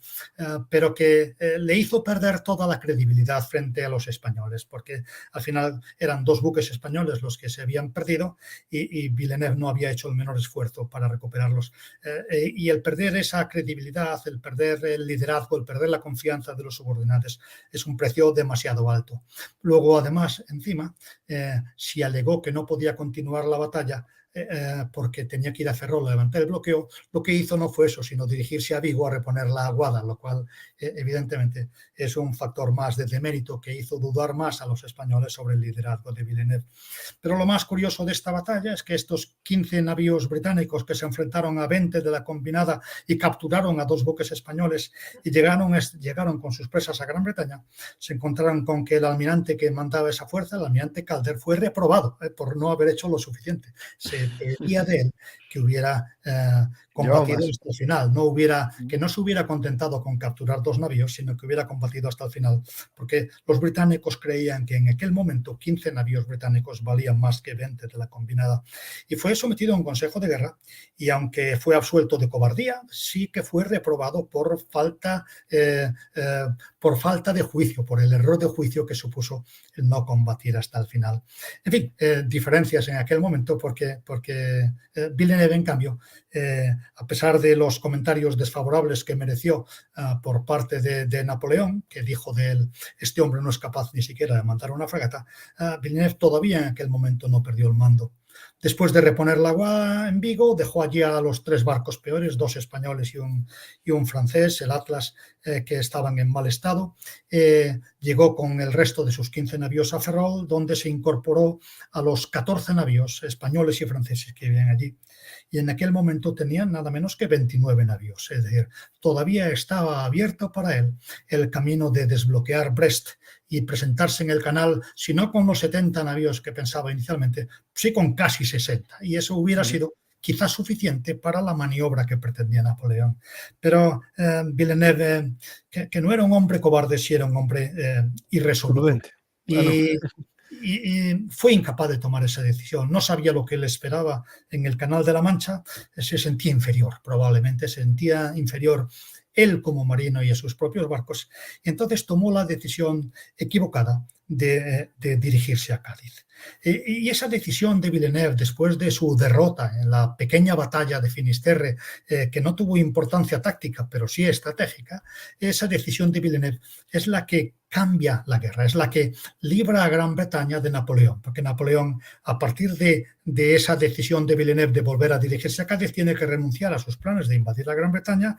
pero que le hizo perder toda la credibilidad frente a los españoles, porque al final eran 2 buques españoles los que se habían perdido y Villeneuve no había hecho el menor esfuerzo para recuperarlos. Y el perder esa credibilidad, el perder el liderazgo, el perder la confianza de los subordinados es un precio demasiado alto. Luego, además, encima, si alegó que no podía continuar la batalla porque tenía que ir a Ferrol a levantar el bloqueo, lo que hizo no fue eso, sino dirigirse a Vigo a reponer la aguada, lo cual evidentemente es un factor más de demérito que hizo dudar más a los españoles sobre el liderazgo de Villeneuve. Pero lo más curioso de esta batalla es que estos 15 navíos británicos que se enfrentaron a 20 de la combinada y capturaron a 2 buques españoles y llegaron con sus presas a Gran Bretaña, se encontraron con que el almirante que mandaba esa fuerza, el almirante Calder, fue reprobado por no haber hecho lo suficiente. Se pedía de él que hubiera combatido hasta el final, que no se hubiera contentado con capturar 2 navíos, sino que hubiera combatido hasta el final, porque los británicos creían que en aquel momento 15 navíos británicos valían más que 20 de la combinada. Y fue sometido a un consejo de guerra y aunque fue absuelto de cobardía, sí que fue reprobado por falta de juicio, por el error de juicio que supuso el no combatir hasta el final. En fin, diferencias en aquel momento porque Villeneuve, en cambio, a pesar de los comentarios desfavorables que mereció por parte de Napoleón, que dijo de él, este hombre no es capaz ni siquiera de mandar una fragata, Villeneuve todavía en aquel momento no perdió el mando. Después de reponer la agua en Vigo, dejó allí a los 3 barcos peores, 2 españoles y un francés, el Atlas, que estaban en mal estado. Llegó con el resto de sus 15 navíos a Ferrol, donde se incorporó a los 14 navíos españoles y franceses que vivían allí. Y en aquel momento tenían nada menos que 29 navíos, es decir, todavía estaba abierto para él el camino de desbloquear Brest y presentarse en el canal, si no con los 70 navíos que pensaba inicialmente, sí con casi 60. Y eso hubiera sido quizás suficiente para la maniobra que pretendía Napoleón. Pero Villeneuve, que no era un hombre cobarde, sí era un hombre irresoluto. Y fue incapaz de tomar esa decisión. No sabía lo que le esperaba en el Canal de la Mancha. Se sentía inferior, probablemente. Se sentía inferior él como marino y a sus propios barcos. Y entonces tomó la decisión equivocada de dirigirse a Cádiz. Y esa decisión de Villeneuve, después de su derrota en la pequeña batalla de Finisterre, que no tuvo importancia táctica, pero sí estratégica, esa decisión de Villeneuve es la que cambia la guerra, es la que libra a Gran Bretaña de Napoleón, porque Napoleón, a partir de esa decisión de Villeneuve de volver a dirigirse a Cádiz, tiene que renunciar a sus planes de invadir la Gran Bretaña,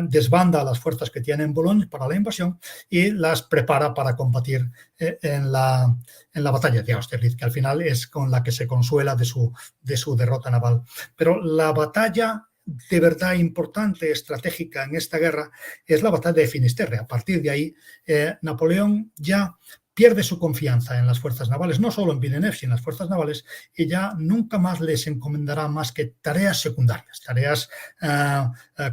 desbanda a las fuerzas que tiene en Boulogne para la invasión y las prepara para combatir en la batalla de Austerlitz, que al final es con la que se consuela de su derrota naval. Pero la batalla de verdad importante, estratégica en esta guerra, es la batalla de Finisterre. A partir de ahí, Napoleón ya pierde su confianza en las fuerzas navales, no solo en Villeneuve, sino en las fuerzas navales, y ya nunca más les encomendará más que tareas secundarias, tareas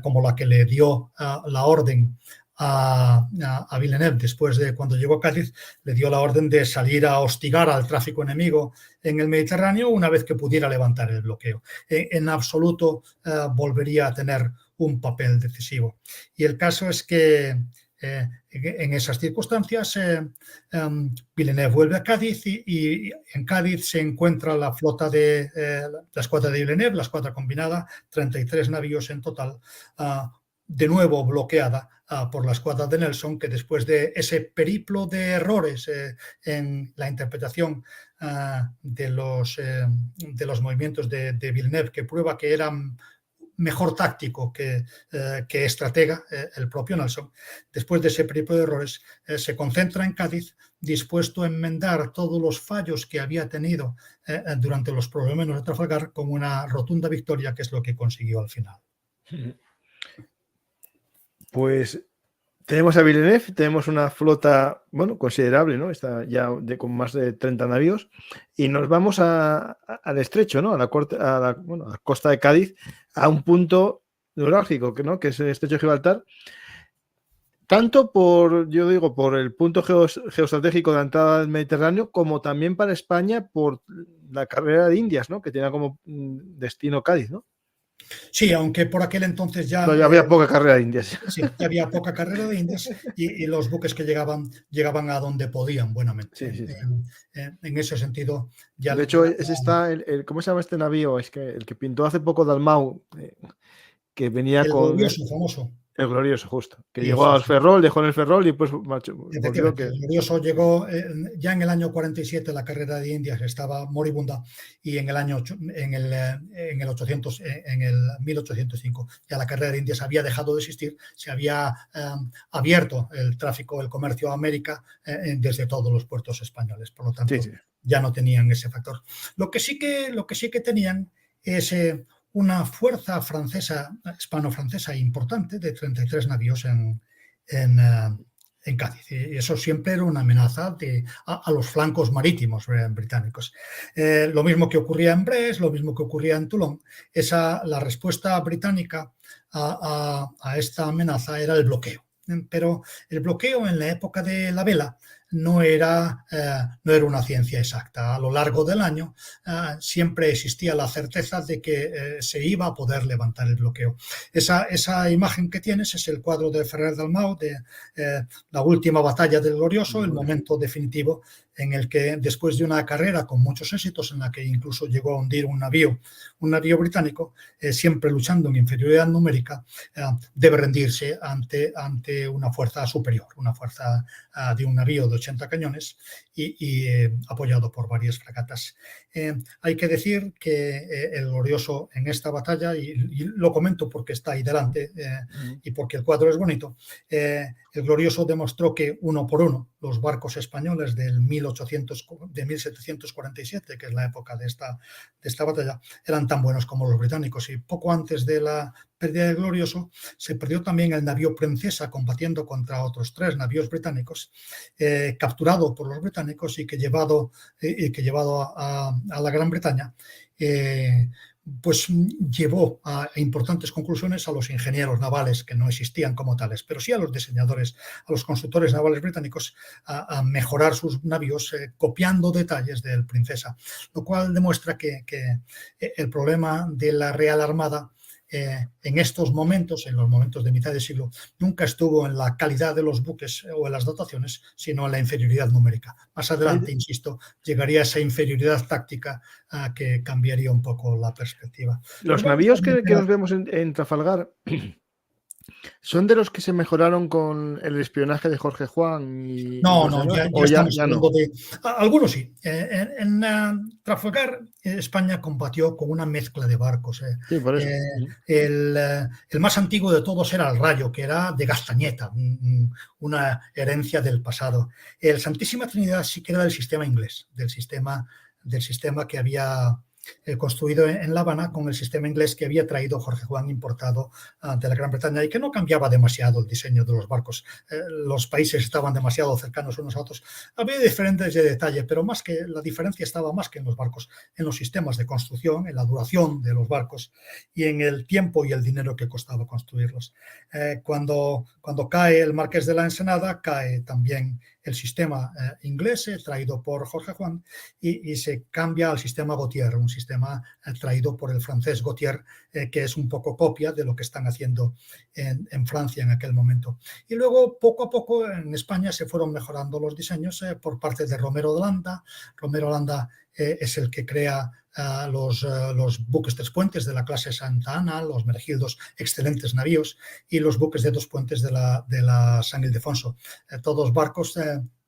como la que le dio la orden a Villeneuve después de cuando llegó a Cádiz, le dio la orden de salir a hostigar al tráfico enemigo en el Mediterráneo una vez que pudiera levantar el bloqueo. En absoluto volvería a tener un papel decisivo. Y el caso es que en esas circunstancias Villeneuve vuelve a Cádiz y en Cádiz se encuentra la flota de la escuadra de Villeneuve, la escuadra combinada, 33 navíos en total, de nuevo bloqueada por la escuadra de Nelson, que después de ese periplo de errores en la interpretación de los movimientos de Villeneuve, que prueba que eran mejor táctico que estratega, el propio Nelson, después de ese periplo de errores, se concentra en Cádiz, dispuesto a enmendar todos los fallos que había tenido durante los problemas de Trafalgar, con una rotunda victoria, que es lo que consiguió al final. Pues tenemos a Villeneuve, tenemos una flota, bueno, considerable, ¿no? Está ya con más de 30 navíos, y nos vamos al estrecho, ¿no? A la costa de Cádiz, a un punto neurálgico, ¿no? Que es el estrecho de Gibraltar, tanto por el punto geoestratégico de la entrada del Mediterráneo, como también para España por la carrera de Indias, ¿no? Que tenía como destino Cádiz, ¿no? Sí, aunque por aquel entonces ya había poca carrera de Indias. Sí, ya había poca carrera de Indias, y los buques que llegaban a donde podían, buenamente. Sí. En ese sentido, ya. De hecho, ¿cómo se llama este navío? Es que el que pintó hace poco Dalmau, que venía el con glorioso, famoso. El Glorioso, justo. Que llegó al Ferrol, dejó en el Ferrol y pues Efectivamente, el Glorioso llegó ya en el año 47, la carrera de Indias estaba moribunda, y en el 1805 ya la carrera de Indias había dejado de existir, se había abierto el tráfico, el comercio a América desde todos los puertos españoles, por lo tanto ya no tenían ese factor. Lo que sí que tenían es una fuerza francesa, hispano-francesa importante, de 33 navíos en Cádiz. Y eso siempre era una amenaza a los flancos marítimos británicos. Lo mismo que ocurría en Brest, lo mismo que ocurría en Toulon. La respuesta británica a esta amenaza era el bloqueo. Pero el bloqueo en la época de la vela no era una ciencia exacta. A lo largo del año siempre existía la certeza de que se iba a poder levantar el bloqueo. Esa imagen que tienes es el cuadro de Ferrer Dalmau de la última batalla del Glorioso, el momento definitivo en el que, después de una carrera con muchos éxitos, en la que incluso llegó a hundir un navío británico, siempre luchando en inferioridad numérica, debe rendirse ante una fuerza superior, una fuerza de un navío de 80 cañones y apoyado por varias fragatas. Hay que decir que el Glorioso en esta batalla, y lo comento porque está ahí delante y porque el cuadro es bonito, el Glorioso demostró que uno por uno los barcos españoles de 1747, que es la época de esta batalla, eran tan buenos como los británicos. Y poco antes de la pérdida del Glorioso se perdió también el navío Princesa, combatiendo contra otros 3 navíos británicos, capturado por los británicos y que llevado a la Gran Bretaña, pues llevó a importantes conclusiones a los ingenieros navales, que no existían como tales, pero sí a los diseñadores, a los constructores navales británicos, a mejorar sus navíos copiando detalles del Princesa, lo cual demuestra que el problema de la Real Armada en estos momentos, en los momentos de mitad de siglo, nunca estuvo en la calidad de los buques o en las dotaciones, sino en la inferioridad numérica. Más adelante, insisto, llegaría esa inferioridad táctica que cambiaría un poco la perspectiva. Los navíos que nos vemos en Trafalgar ¿son de los que se mejoraron con el espionaje de Jorge Juan? No, ya estamos hablando de... Algunos sí. En Trafalgar, España combatió con una mezcla de barcos. Sí, por eso. El más antiguo de todos era el Rayo, que era de Gastañeta, una herencia del pasado. El Santísima Trinidad sí que era del sistema inglés, del sistema que había construido en La Habana, con el sistema inglés que había traído Jorge Juan, importado de la Gran Bretaña, y que no cambiaba demasiado el diseño de los barcos. Los países estaban demasiado cercanos unos a otros. Había diferentes de detalle, pero la diferencia estaba más que en los barcos, en los sistemas de construcción, en la duración de los barcos y en el tiempo y el dinero que costaba construirlos. Cuando cae el Marqués de la Ensenada, cae también el sistema inglés traído por Jorge Juan y se cambia al sistema Gautier, un sistema traído por el francés Gautier, que es un poco copia de lo que están haciendo en Francia en aquel momento. Y luego, poco a poco, en España se fueron mejorando los diseños por parte de Romero de Landa. Romero de Landa es el que crea los buques 3 puentes de la clase Santa Ana, los Meregildos, excelentes navíos, y los buques de 2 puentes de la San Ildefonso. Todos barcos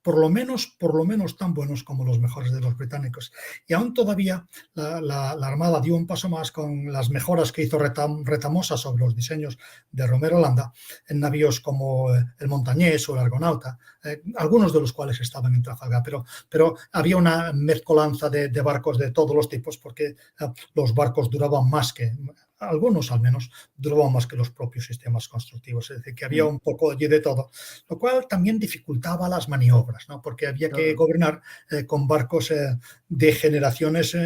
por lo menos tan buenos como los mejores de los británicos. Y aún todavía la Armada dio un paso más con las mejoras que hizo Retamosa sobre los diseños de Romero Landa en navíos como el Montañés o el Argonauta, algunos de los cuales estaban en Trafalgar, pero había una mezcolanza de barcos de todos los tipos, porque los barcos duraban más que, algunos al menos, duraban más que los propios sistemas constructivos, es decir, que había un poco allí de todo, lo cual también dificultaba las maniobras, ¿no? Porque había que gobernar con barcos de generaciones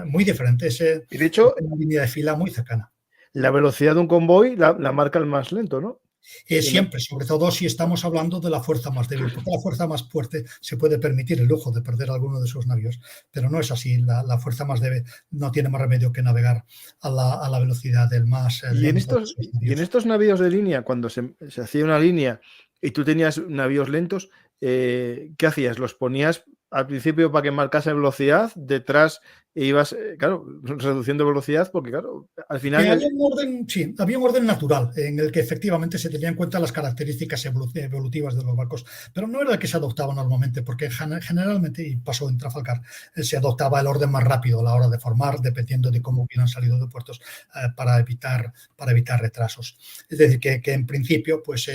muy diferentes, y de hecho, una línea de fila muy cercana. La velocidad de un convoy la marca el más lento, ¿no? Siempre, sobre todo si estamos hablando de la fuerza más débil, porque la fuerza más fuerte se puede permitir el lujo de perder alguno de sus navíos, pero no es así. La fuerza más débil no tiene más remedio que navegar a la velocidad del más lento. Y en estos navíos de línea, cuando se hacía una línea y tú tenías navíos lentos, ¿qué hacías? ¿Los ponías al principio para que marcase velocidad? Detrás ibas, claro, reduciendo velocidad, porque claro, al final... Había un orden natural en el que efectivamente se tenían en cuenta las características evolutivas de los barcos, pero no era el que se adoptaba normalmente, porque generalmente, y pasó en Trafalgar, se adoptaba el orden más rápido a la hora de formar, dependiendo de cómo hubieran salido de puertos, para evitar retrasos. Es decir, que en principio, pues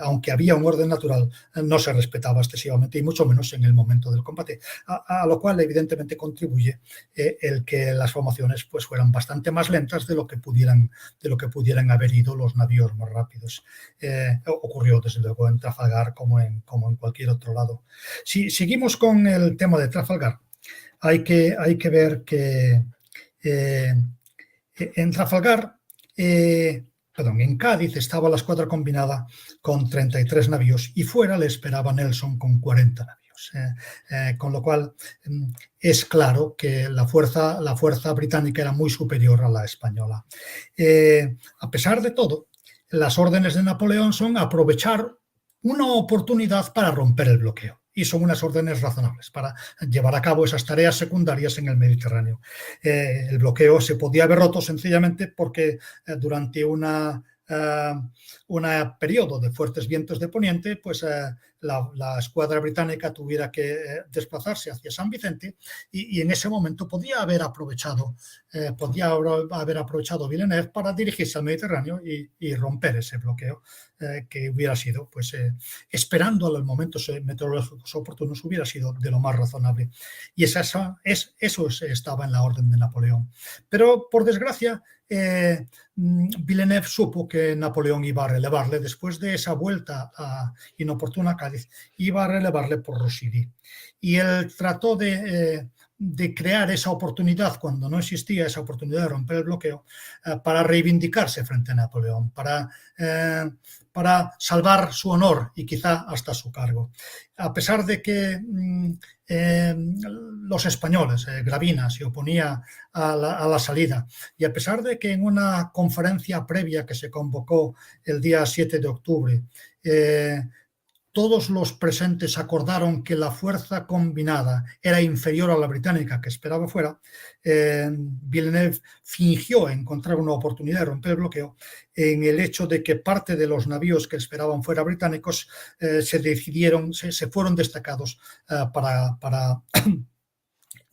aunque había un orden natural, no se respetaba excesivamente, y mucho menos en el momento del combate, a lo cual evidentemente contribuye el que las formaciones pues fueran bastante más lentas de lo que pudieran haber ido los navíos más rápidos. Ocurrió desde luego en Trafalgar como en cualquier otro lado. Si seguimos con el tema de Trafalgar, hay que ver que en Trafalgar, en Cádiz estaba la escuadra combinada con 33 navíos y fuera le esperaba Nelson con 40 navíos. Con lo cual es claro que la fuerza británica era muy superior a la española. A pesar de todo, las órdenes de Napoleón son aprovechar una oportunidad para romper el bloqueo. Y son unas órdenes razonables para llevar a cabo esas tareas secundarias en el Mediterráneo. El bloqueo se podía haber roto sencillamente porque durante un periodo de fuertes vientos de poniente, pues la escuadra británica tuviera que desplazarse hacia San Vicente y en ese momento podía haber aprovechado Villeneuve para dirigirse al Mediterráneo y romper ese bloqueo, que hubiera sido, pues esperando a los momentos meteorológicos oportunos, hubiera sido de lo más razonable. Y eso estaba en la orden de Napoleón. Pero, por desgracia, Villeneuve supo que Napoleón iba a relevarle después de esa vuelta inoportuna a Cádiz, iba a relevarle por Rossini. Y él trató de crear esa oportunidad cuando no existía esa oportunidad de romper el bloqueo, para reivindicarse frente a Napoleón, para salvar su honor y quizá hasta su cargo. A pesar de que los españoles, Gravina, se oponía a la salida, y a pesar de que en una conferencia previa que se convocó el día 7 de octubre, todos los presentes acordaron que la fuerza combinada era inferior a la británica que esperaba fuera, Villeneuve fingió encontrar una oportunidad de romper el bloqueo en el hecho de que parte de los navíos que esperaban fuera británicos se fueron destacados para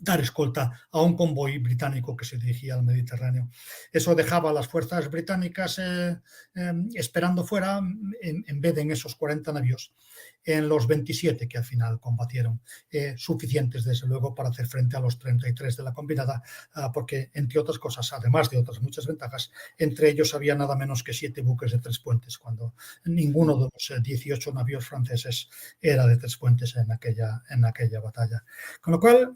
dar escolta a un convoy británico que se dirigía al Mediterráneo. Eso dejaba a las fuerzas británicas esperando fuera, en vez de en esos 40 navíos, en los 27 que al final combatieron, suficientes desde luego para hacer frente a los 33 de la combinada, porque entre otras cosas, además de otras muchas ventajas, entre ellos había nada menos que 7 buques de 3 puentes, cuando ninguno de los 18 navíos franceses era de 3 puentes en aquella batalla. Con lo cual,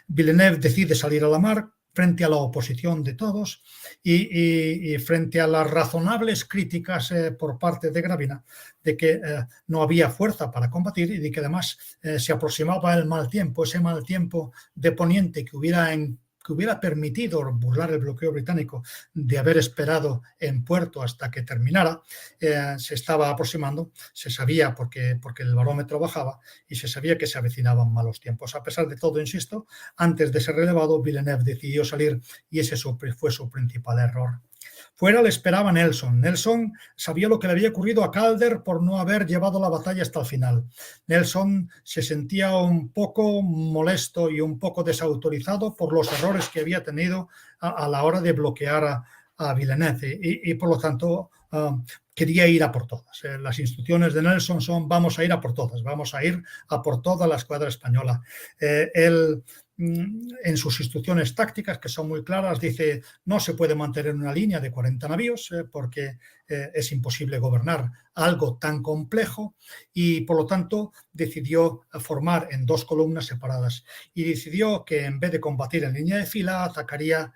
Villeneuve decide salir a la mar frente a la oposición de todos y frente a las razonables críticas por parte de Gravina de que no había fuerza para combatir y de que además se aproximaba el mal tiempo, ese mal tiempo de poniente que hubiera permitido burlar el bloqueo británico de haber esperado en puerto hasta que terminara, se estaba aproximando, se sabía porque el barómetro bajaba y se sabía que se avecinaban malos tiempos. A pesar de todo, insisto, antes de ser relevado, Villeneuve decidió salir y ese fue su principal error. Fuera le esperaba Nelson. Nelson sabía lo que le había ocurrido a Calder por no haber llevado la batalla hasta el final. Nelson se sentía un poco molesto y un poco desautorizado por los errores que había tenido a la hora de bloquear a Villeneuve y por lo tanto quería ir a por todas. Las instrucciones de Nelson son: vamos a ir a por todas, vamos a ir a por toda la escuadra española. Él, en sus instrucciones tácticas, que son muy claras, dice: no se puede mantener una línea de 40 navíos porque es imposible gobernar algo tan complejo, y por lo tanto decidió formar en 2 columnas separadas y decidió que en vez de combatir en línea de fila atacaría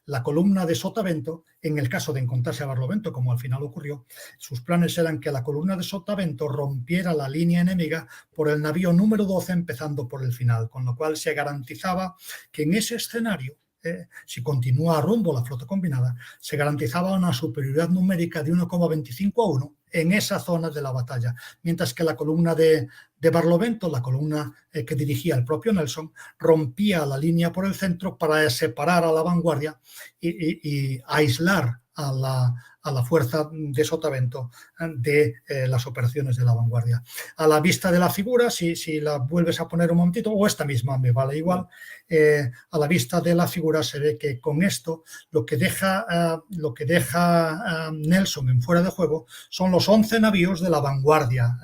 la columna de Sotavento. En el caso de encontrarse a Barlovento, como al final ocurrió, sus planes eran que la columna de Sotavento rompiera la línea enemiga por el navío número 12, empezando por el final, con lo cual se garantizaba que en ese escenario, si continúa rumbo la flota combinada, se garantizaba una superioridad numérica de 1,25 a 1 en esa zona de la batalla, mientras que la columna de Barlovento, la columna que dirigía el propio Nelson, rompía la línea por el centro para separar a la vanguardia y aislar a la fuerza de Sotavento de las operaciones de la vanguardia. A la vista de la figura, si la vuelves a poner un momentito, o esta misma me vale igual, a la vista de la figura se ve que con esto lo que deja Nelson en fuera de juego son los 11 navíos de la vanguardia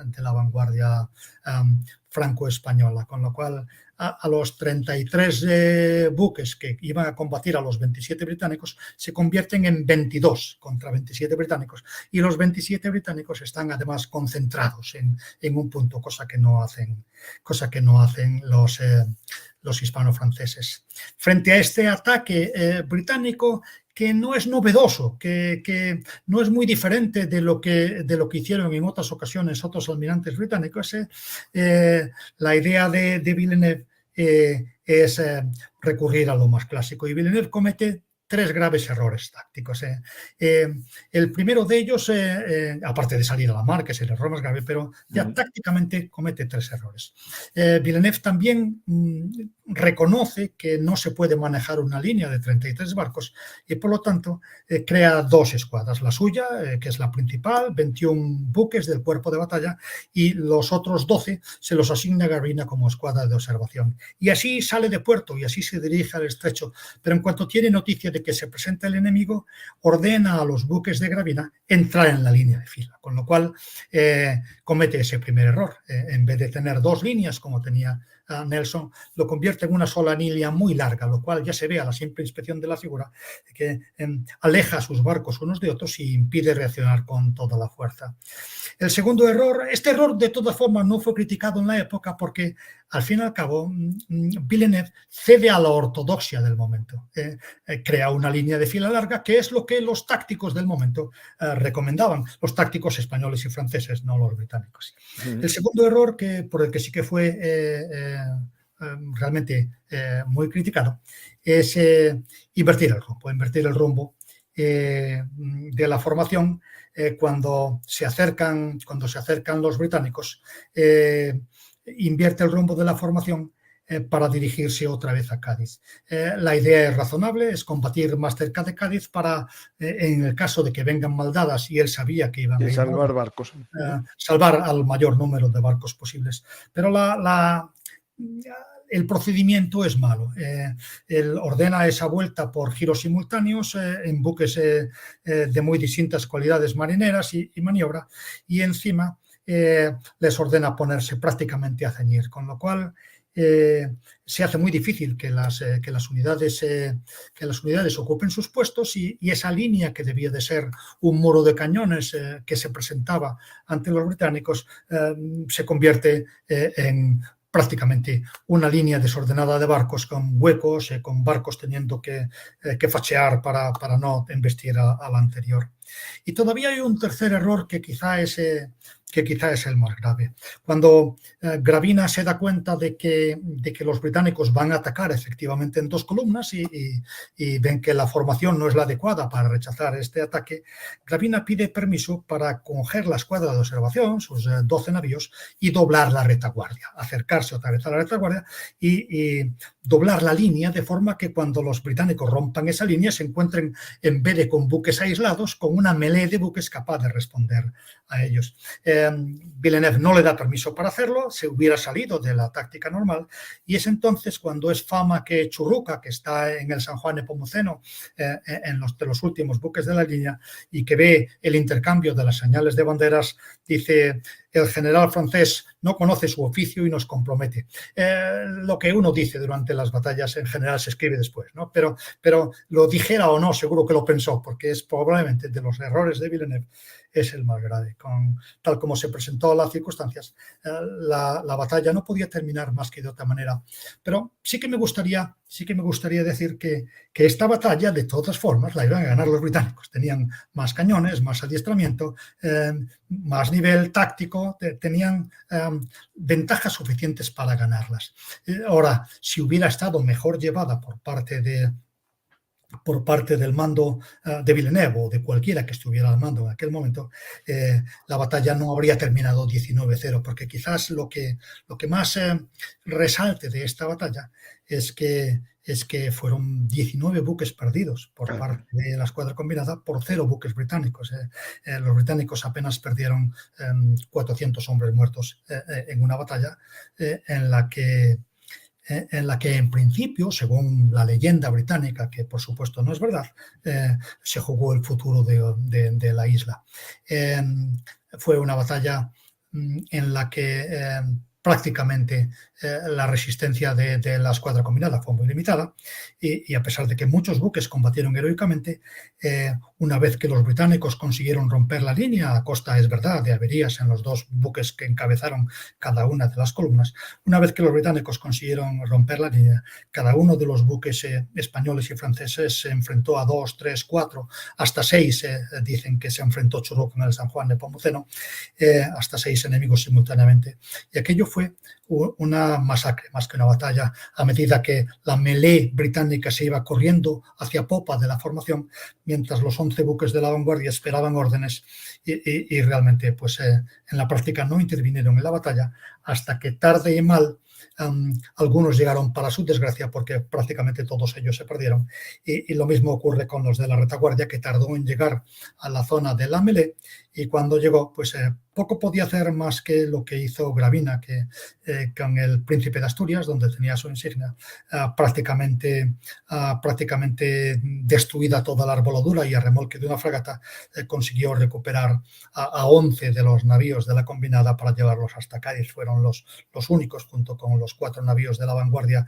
franco-española, con lo cual a los 33 buques que iban a combatir a los 27 británicos se convierten en 22 contra 27 británicos, y los 27 británicos están además concentrados en un punto, cosa que no hacen los hispano-franceses. Frente a este ataque británico, que no es novedoso, que no es muy diferente de lo que hicieron en otras ocasiones otros almirantes británicos, la idea de Villeneuve es recurrir a lo más clásico, y Villeneuve comete 3 graves errores tácticos. El primero de ellos, aparte de salir a la mar, que es el error más grave, pero ya tácticamente comete 3 errores. Villeneuve también reconoce que no se puede manejar una línea de 33 barcos y por lo tanto crea 2 escuadras, la suya, que es la principal, 21 buques del cuerpo de batalla, y los otros 12 se los asigna a Gravina como escuadra de observación. Y así sale de puerto y así se dirige al estrecho, pero en cuanto tiene noticia de que se presenta el enemigo, ordena a los buques de Gravina entrar en la línea de fila, con lo cual comete ese primer error. En vez de tener 2 líneas como tenía Nelson, lo convierte en una sola línea muy larga, lo cual ya se ve a la simple inspección de la figura que aleja a sus barcos unos de otros y impide reaccionar con toda la fuerza. El segundo error, este error de todas formas no fue criticado en la época porque al fin y al cabo Villeneuve cede a la ortodoxia del momento, crea una línea de fila larga, que es lo que los tácticos del momento recomendaban, los tácticos españoles y franceses, no los británicos. El segundo error, por el que sí que fue realmente muy criticado, es invertir el rumbo de la formación cuando se acercan los británicos. Invierte el rumbo de la formación para dirigirse otra vez a Cádiz. La idea es razonable, es combatir más cerca de Cádiz para, en el caso de que vengan maldadas, y él sabía que iban a salvar barcos. Salvar al mayor número de barcos posibles. Pero el procedimiento es malo. Él ordena esa vuelta por giros simultáneos en buques de muy distintas cualidades marineras y maniobra, y encima les ordena ponerse prácticamente a ceñir, con lo cual se hace muy difícil que las unidades ocupen sus puestos, y esa línea que debía de ser un muro de cañones que se presentaba ante los británicos se convierte en prácticamente una línea desordenada de barcos con huecos, con barcos teniendo que fachear para no embestir al anterior. Y todavía hay un tercer error que quizá es el más grave. Cuando Gravina se da cuenta de que los británicos van a atacar efectivamente en 2 columnas y ven que la formación no es la adecuada para rechazar este ataque, Gravina pide permiso para coger la escuadra de observación, sus 12 navíos, y doblar la retaguardia, acercarse otra vez a la retaguardia y doblar la línea de forma que cuando los británicos rompan esa línea se encuentren, en vez de con buques aislados, con una melee de buques capaz de responder a ellos. Villeneuve no le da permiso para hacerlo, se hubiera salido de la táctica normal, y es entonces cuando es Fama que Churruca, que está en el San Juan Nepomuceno, de los últimos buques de la línea, y que ve el intercambio de las señales de banderas, dice: el general francés no conoce su oficio y nos compromete. Lo que uno dice durante las batallas en general se escribe después, ¿no? Pero lo dijera o no, seguro que lo pensó, porque es probablemente de los errores de Villeneuve es el más grave. Tal como se presentó las circunstancias, la batalla no podía terminar más que de otra manera. Pero sí que me gustaría decir que esta batalla, de todas formas, la iban a ganar los británicos. Tenían más cañones, más adiestramiento, más nivel táctico, tenían ventajas suficientes para ganarlas. Ahora, si hubiera estado mejor llevada por parte del mando de Villeneuve o de cualquiera que estuviera al mando en aquel momento, la batalla no habría terminado 19-0, porque quizás lo que más resalte de esta batalla es que fueron 19 buques perdidos por parte de la escuadra combinada por 0 buques británicos. Los británicos apenas perdieron 400 hombres muertos en una batalla en la que en principio, según la leyenda británica, que por supuesto no es verdad, se jugó el futuro de la isla. Fue una batalla en la que prácticamente la resistencia de la escuadra combinada fue muy limitada, y a pesar de que muchos buques combatieron heroicamente, una vez que los británicos consiguieron romper la línea, a costa, es verdad, de averías en los 2 buques que encabezaron cada una de las columnas, una vez que los británicos consiguieron romper la línea, cada uno de los buques españoles y franceses se enfrentó a 2, 3, 4, hasta 6, dicen que se enfrentó Churruca en el San Juan Nepomuceno, hasta 6 enemigos simultáneamente, y aquello fue una masacre, más que una batalla, a medida que la melee británica se iba corriendo hacia popa de la formación, mientras los 11 buques de la vanguardia esperaban órdenes y realmente pues, en la práctica no intervinieron en la batalla, hasta que tarde y mal algunos llegaron, para su desgracia, porque prácticamente todos ellos se perdieron, y lo mismo ocurre con los de la retaguardia, que tardó en llegar a la zona de la melee, y cuando llegó pues poco podía hacer más que lo que hizo Gravina, que con el Príncipe de Asturias, donde tenía su insignia, prácticamente destruida toda la arboladura y a remolque de una fragata, consiguió recuperar a 11 de los navíos de la combinada para llevarlos hasta Cádiz. Fueron los únicos, junto con los 4 navíos de la vanguardia,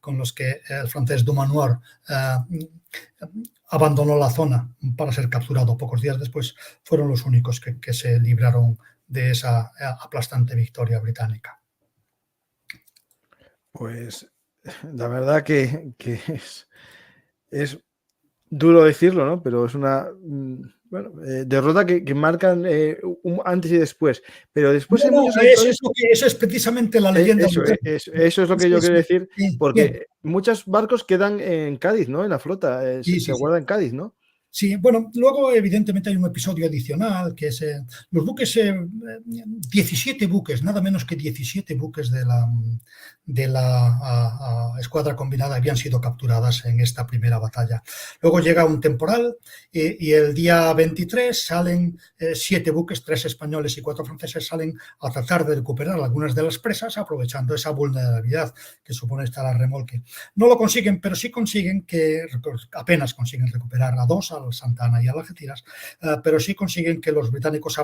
con los que el francés Dumanoir abandonó la zona para ser capturado pocos días después, fueron los únicos que se libraron de esa aplastante victoria británica. Pues la verdad que es duro decirlo, ¿no? Pero es una derrota que marcan un antes y después. Pero después eso es precisamente la leyenda. Eso es lo que yo quiero decir, porque muchos barcos quedan en Cádiz, ¿no? En la flota, se guarda en Cádiz, ¿no? Sí, bueno, luego evidentemente hay un episodio adicional, que es los buques, 17 buques, nada menos que 17 buques de la escuadra combinada habían sido capturadas en esta primera batalla. Luego llega un temporal y el día 23 salen 7 buques, 3 españoles y 4 franceses, salen a tratar de recuperar algunas de las presas, aprovechando esa vulnerabilidad que supone estar a remolque. No lo consiguen, pero sí apenas consiguen recuperar a 2, al Santa Ana y al Algeciras, pero sí consiguen que los británicos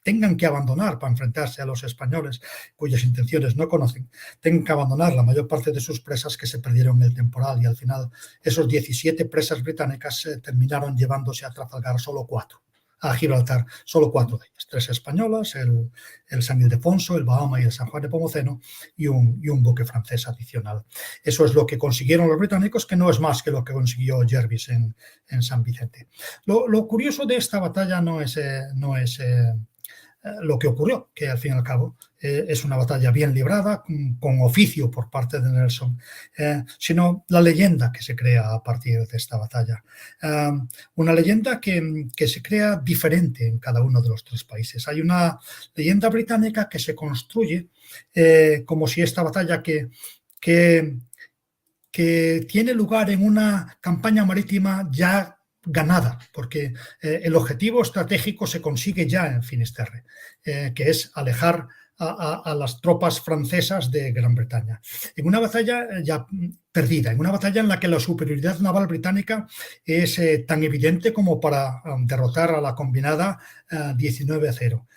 tengan que abandonar para enfrentarse a los españoles, cuyas intenciones no conocen, tengan que abandonar la mayor parte de sus presas que se perdieron en el temporal, y al final esos 17 presas británicas terminaron llevándose a Trafalgar solo 4. A Gibraltar solo 4 de ellas, 3 españolas, el San Ildefonso, el Bahama y el San Juan Nepomuceno, y un buque francés adicional. Eso es lo que consiguieron los británicos, que no es más que lo que consiguió Jervis en San Vicente. Lo curioso de esta batalla no es lo que ocurrió, que al fin y al cabo es una batalla bien librada, con oficio por parte de Nelson, sino la leyenda que se crea a partir de esta batalla. Una leyenda que se crea diferente en cada uno de los 3 países. Hay una leyenda británica que se construye como si esta batalla que que tiene lugar en una campaña marítima ya ganada, porque el objetivo estratégico se consigue ya en Finisterre, que es alejar a las tropas francesas de Gran Bretaña. En una batalla ya perdida, en una batalla en la que la superioridad naval británica es tan evidente como para derrotar a la combinada 19-0.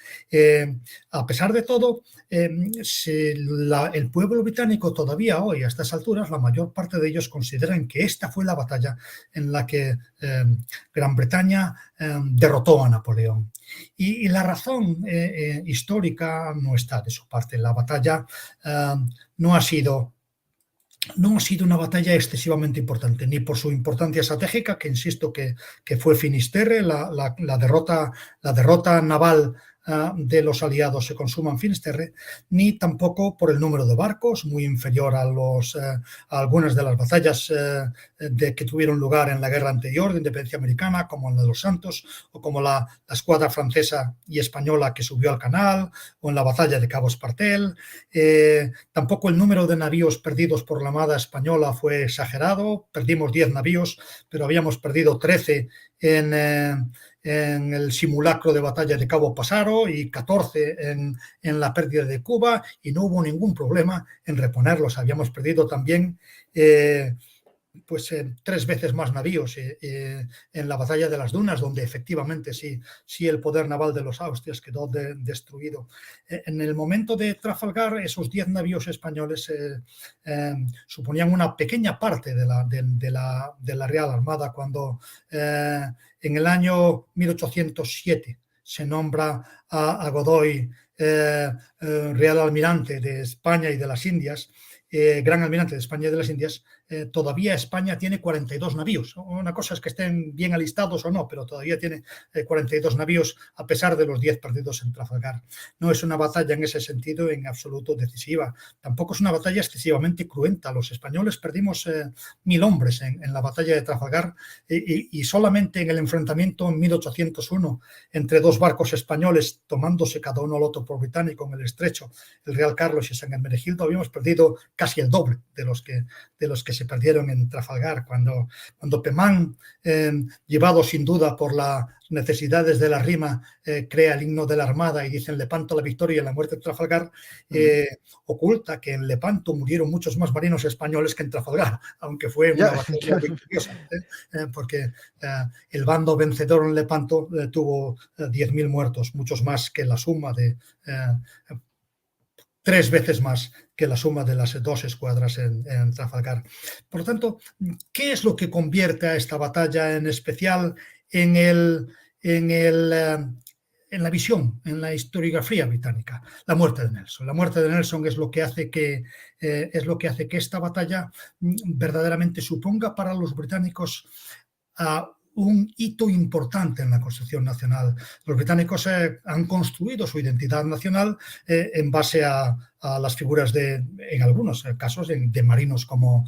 A pesar de todo, el pueblo británico todavía hoy, a estas alturas, la mayor parte de ellos consideran que esta fue la batalla en la que Gran Bretaña derrotó a Napoleón. Y la razón histórica no está de su parte. La batalla no ha sido una batalla excesivamente importante, ni por su importancia estratégica, que insisto que fue Finisterre, la derrota naval de los aliados se consuma en Finisterre, ni tampoco por el número de barcos, muy inferior a algunas de las batallas que tuvieron lugar en la guerra anterior de independencia americana, como en la de los Santos, o como la escuadra francesa y española que subió al canal, o en la batalla de Cabo Espartel. Tampoco el número de navíos perdidos por la Armada española fue exagerado. Perdimos 10 navíos, pero habíamos perdido 13 en el simulacro de batalla de Cabo Passaro y 14 en la pérdida de Cuba, y no hubo ningún problema en reponerlos. Habíamos perdido también 3 veces más navíos en la batalla de las Dunas, donde efectivamente sí el poder naval de los Austrias quedó destruido. En el momento de Trafalgar, esos 10 navíos españoles suponían una pequeña parte de la Real Armada, cuando en el año 1807 se nombra a Godoy Real Almirante de España y de las Indias, Gran Almirante de España y de las Indias. Todavía España tiene 42 navíos. Una cosa es que estén bien alistados o no, pero todavía tiene 42 navíos a pesar de los 10 perdidos en Trafalgar. No es una batalla en ese sentido en absoluto decisiva. Tampoco es una batalla excesivamente cruenta. Los españoles perdimos 1000 hombres en la batalla de Trafalgar, y solamente en el enfrentamiento en 1801 entre 2 barcos españoles, tomándose cada uno al otro por británico en el estrecho, el Real Carlos y San Hermenegildo, habíamos perdido casi el doble de los que se perdieron en Trafalgar, cuando Pemán, llevado sin duda por las necesidades de la rima, crea el himno de la Armada y dice: en Lepanto la victoria y en la muerte de Trafalgar, oculta que en Lepanto murieron muchos más marinos españoles que en Trafalgar, aunque fue una batalla victoriosa, porque el bando vencedor en Lepanto tuvo 10.000 muertos, muchos más que la suma de 3 veces más que la suma de las 2 escuadras en Trafalgar. Por lo tanto, ¿qué es lo que convierte a esta batalla en especial en la visión, en la historiografía británica? La muerte de Nelson. La muerte de Nelson es lo que hace que esta batalla verdaderamente suponga para los británicos un hito importante en la construcción nacional. Los británicos han construido su identidad nacional en base a las figuras en algunos casos, de marinos como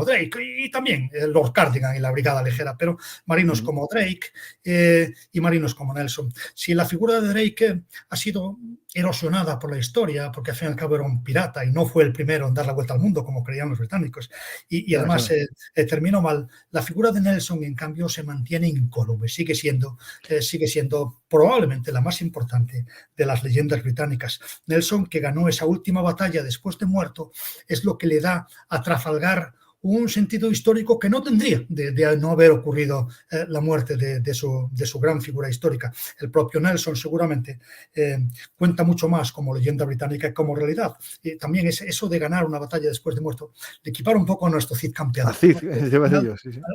Drake, y también Lord Cardigan y la Brigada Ligera, pero marinos como Drake y marinos como Nelson. Si la figura de Drake ha sido erosionada por la historia, porque al fin y al cabo era un pirata y no fue el primero en dar la vuelta al mundo, como creían los británicos, y además terminó mal, la figura de Nelson, en cambio, se mantiene incólume, sigue siendo probablemente la más importante de las leyendas británicas. Nelson, que ganó esa última batalla después de muerto, es lo que le da a Trafalgar un sentido histórico que no tendría de no haber ocurrido la muerte de su gran figura histórica. El propio Nelson seguramente cuenta mucho más como leyenda británica que como realidad. Y también eso de ganar una batalla después de muerto le equipara un poco a nuestro Cid campeador.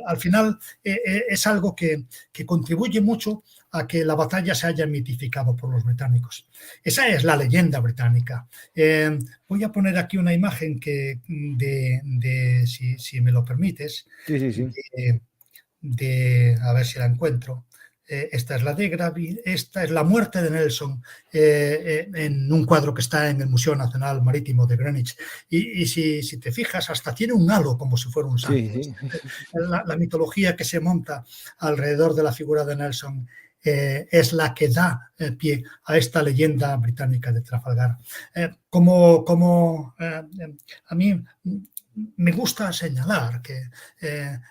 Al final es algo que contribuye mucho a que la batalla se haya mitificado por los británicos. Esa es la leyenda británica. Voy a poner aquí una imagen si me lo permites, a ver si la encuentro. Esta es esta es la muerte de Nelson en un cuadro que está en el Museo Nacional Marítimo de Greenwich. Y si te fijas, hasta tiene un halo como si fuera un santo. La mitología que se monta alrededor de la figura de Nelson es la que da pie a esta leyenda británica de Trafalgar. A mí me gusta señalar que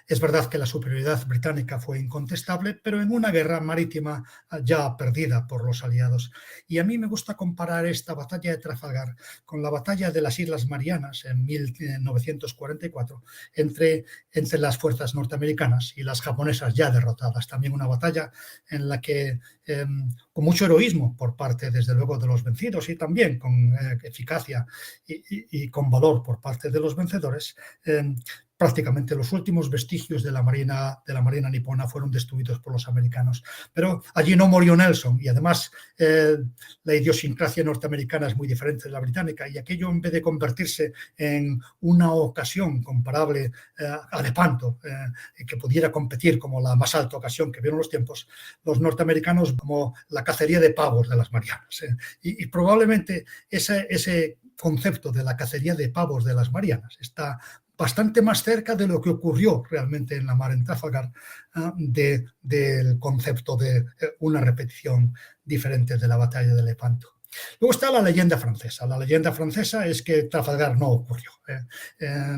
es verdad que la superioridad británica fue incontestable, pero en una guerra marítima ya perdida por los aliados. Y a mí me gusta comparar esta batalla de Trafalgar con la batalla de las Islas Marianas en 1944 entre las fuerzas norteamericanas y las japonesas ya derrotadas. También una batalla en la que, con mucho heroísmo por parte, desde luego, de los vencidos y también con eficacia y con valor por parte de los vencedores, prácticamente los últimos vestigios de la marina nipona fueron destruidos por los americanos. Pero allí no murió Nelson y además la idiosincrasia norteamericana es muy diferente de la británica y aquello, en vez de convertirse en una ocasión comparable a Lepanto, que pudiera competir como la más alta ocasión que vieron los tiempos, los norteamericanos como la cacería de pavos de las Marianas. Y probablemente ese concepto de la cacería de pavos de las Marianas está bastante más cerca de lo que ocurrió realmente en la mar en Trafalgar, del concepto de una repetición diferente de la batalla de Lepanto. Luego está la leyenda francesa. La leyenda francesa es que Trafalgar no ocurrió.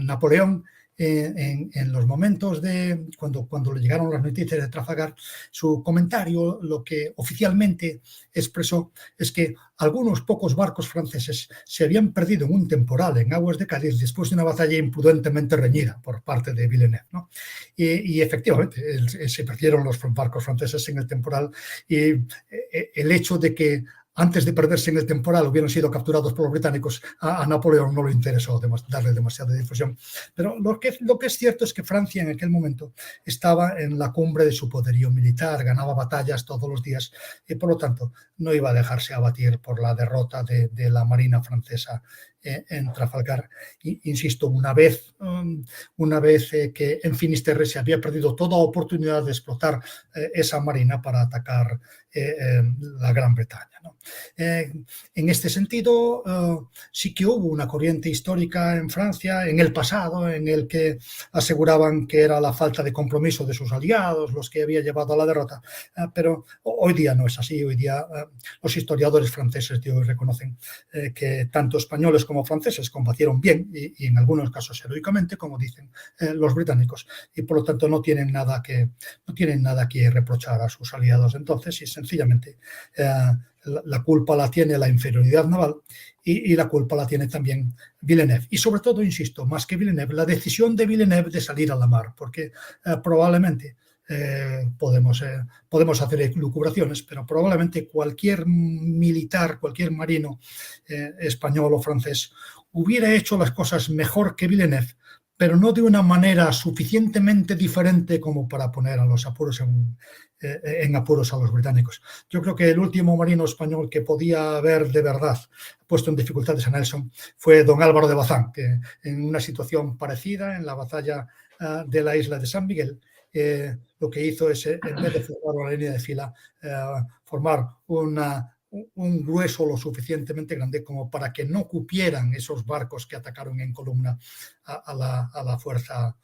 Napoleón, en los momentos de cuando le llegaron las noticias de Trafalgar, su comentario, lo que oficialmente expresó, es que algunos pocos barcos franceses se habían perdido en un temporal en aguas de Cádiz después de una batalla imprudentemente reñida por parte de Villeneuve, ¿no? Y efectivamente se perdieron los barcos franceses en el temporal, y el hecho de que antes de perderse en el temporal hubieran sido capturados por los británicos, a Napoleón no le interesó darle demasiada difusión. Pero lo que es cierto es que Francia en aquel momento estaba en la cumbre de su poderío militar, ganaba batallas todos los días y por lo tanto no iba a dejarse abatir por la derrota de la marina francesa en Trafalgar. Insisto, una vez que en Finisterre se había perdido toda oportunidad de explotar esa marina para atacar la Gran Bretaña, ¿no? En este sentido, sí que hubo una corriente histórica en Francia en el pasado en el que aseguraban que era la falta de compromiso de sus aliados los que había llevado a la derrota, pero hoy día no es así. Hoy día los historiadores franceses de hoy reconocen que tanto españoles como franceses combatieron bien y en algunos casos heroicamente, como dicen los británicos, y por lo tanto no tienen nada que reprochar a sus aliados entonces, y sencillamente la culpa la tiene la inferioridad naval y la culpa la tiene también Villeneuve. Y sobre todo, insisto, más que Villeneuve, la decisión de Villeneuve de salir a la mar, porque probablemente podemos hacer lucubraciones, pero probablemente cualquier militar, cualquier marino español o francés hubiera hecho las cosas mejor que Villeneuve, pero no de una manera suficientemente diferente como para poner a los apuros en apuros a los británicos. Yo creo que el último marino español que podía haber de verdad puesto en dificultades a Nelson fue don Álvaro de Bazán, que en una situación parecida, en la batalla de la isla de San Miguel, lo que hizo es, en vez de formar una línea de fila, formar un grueso lo suficientemente grande como para que no cupieran esos barcos que atacaron en columna a la fuerza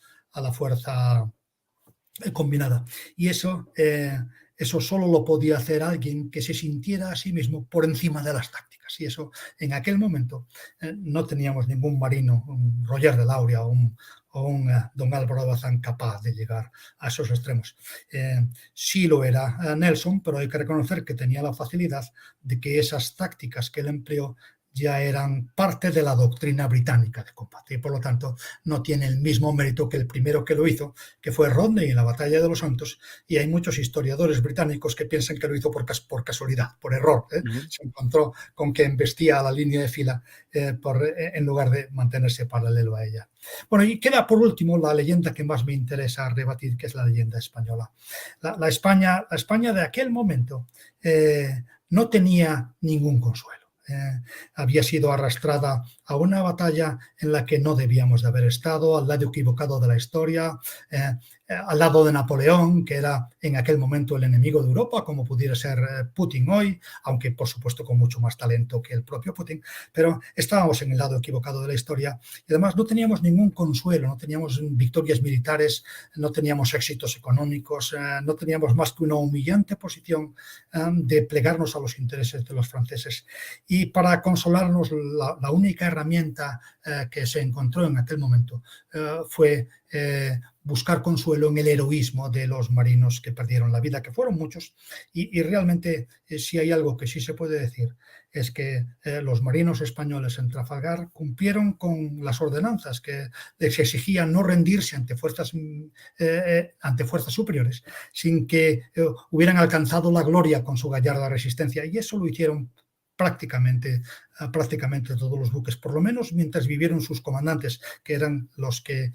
combinada. Y eso solo lo podía hacer alguien que se sintiera a sí mismo por encima de las tácticas. Y eso, en aquel momento, no teníamos ningún marino, un Roger de Lauria o un don Álvaro de Bazán capaz de llegar a esos extremos. Sí lo era Nelson, pero hay que reconocer que tenía la facilidad de que esas tácticas que él empleó ya eran parte de la doctrina británica de combate y por lo tanto no tiene el mismo mérito que el primero que lo hizo, que fue Rodney en la batalla de los Santos, y hay muchos historiadores británicos que piensan que lo hizo por casualidad, por error. Se encontró con que embestía a la línea de fila en lugar de mantenerse paralelo a ella. Bueno, y queda por último la leyenda que más me interesa rebatir, que es la leyenda española. La España de aquel momento no tenía ningún consuelo. Había sido arrastrada a una batalla en la que no debíamos de haber estado, al lado equivocado de la historia, al lado de Napoleón, que era en aquel momento el enemigo de Europa, como pudiera ser Putin hoy, aunque por supuesto con mucho más talento que el propio Putin, pero estábamos en el lado equivocado de la historia y además no teníamos ningún consuelo, no teníamos victorias militares, no teníamos éxitos económicos, no teníamos más que una humillante posición de plegarnos a los intereses de los franceses. Y para consolarnos, la única herramienta que se encontró en aquel momento fue buscar consuelo en el heroísmo de los marinos que perdieron la vida, que fueron muchos, y realmente si hay algo que sí se puede decir es que los marinos españoles en Trafalgar cumplieron con las ordenanzas que les exigían no rendirse ante fuerzas superiores, sin que hubieran alcanzado la gloria con su gallarda resistencia, y eso lo hicieron prácticamente todos los buques, por lo menos mientras vivieron sus comandantes, que eran los que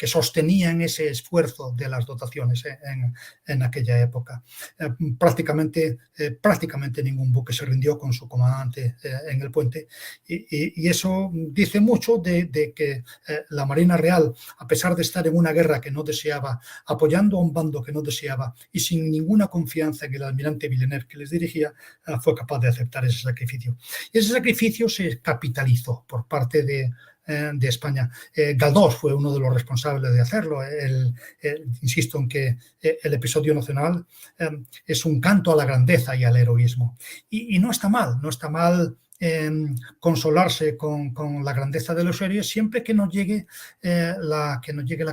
sostenían ese esfuerzo de las dotaciones en aquella época. Prácticamente ningún buque se rindió con su comandante en el puente, y eso dice mucho de que la Marina Real, a pesar de estar en una guerra que no deseaba, apoyando a un bando que no deseaba y sin ninguna confianza en el almirante Villeneuve que les dirigía, fue capaz de aceptar ese sacrificio. Y ese sacrificio se capitalizó por parte de España. Galdós fue uno de los responsables de hacerlo. Insisto en que el episodio nacional es un canto a la grandeza y al heroísmo. Y no está mal consolarse con la grandeza de los héroes siempre que no llegue la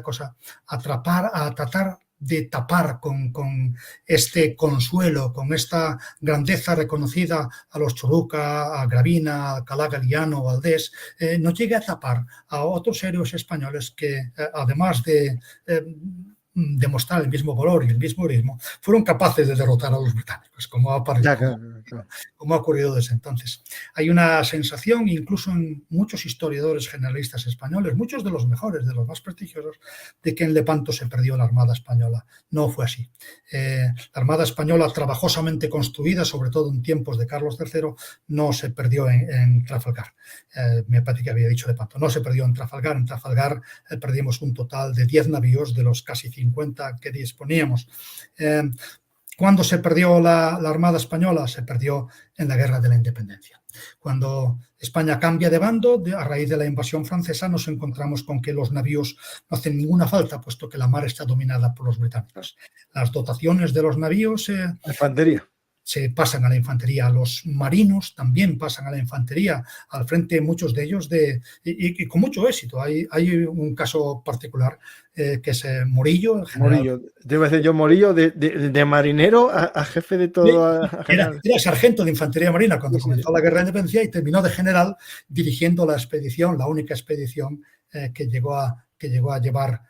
cosa a tratar de tapar con este consuelo, con esta grandeza reconocida a los Churruca, a Gravina, a Alcalá Galiano, Valdés, no llegue a tapar a otros héroes españoles que, además de demostrar el mismo valor y el mismo heroísmo, fueron capaces de derrotar a los británicos, como ha ocurrido desde entonces. Hay una sensación, incluso en muchos historiadores generalistas españoles, muchos de los mejores, de los más prestigiosos, de que en Lepanto se perdió la Armada Española. No fue así. La Armada Española, trabajosamente construida, sobre todo en tiempos de Carlos III, no se perdió en Trafalgar. Me parece que había dicho Lepanto. No se perdió en Trafalgar. En Trafalgar perdimos un total de 10 navíos de los casi 50 que disponíamos. ¿Cuándo se perdió la Armada Española? Se perdió en la Guerra de la Independencia. Cuando España cambia de bando, a raíz de la invasión francesa, nos encontramos con que los navíos no hacen ninguna falta, puesto que la mar está dominada por los británicos. Las dotaciones de los navíos infantería. Se pasan a la infantería, los marinos también pasan a la infantería, al frente muchos de ellos y con mucho éxito. Hay un caso particular que es Morillo, el general. Morillo, debo decir yo, Morillo, de marinero a jefe de todo. Era sargento de infantería marina cuando comenzó la Guerra de Independencia y terminó de general dirigiendo la expedición, la única expedición que llegó a llevar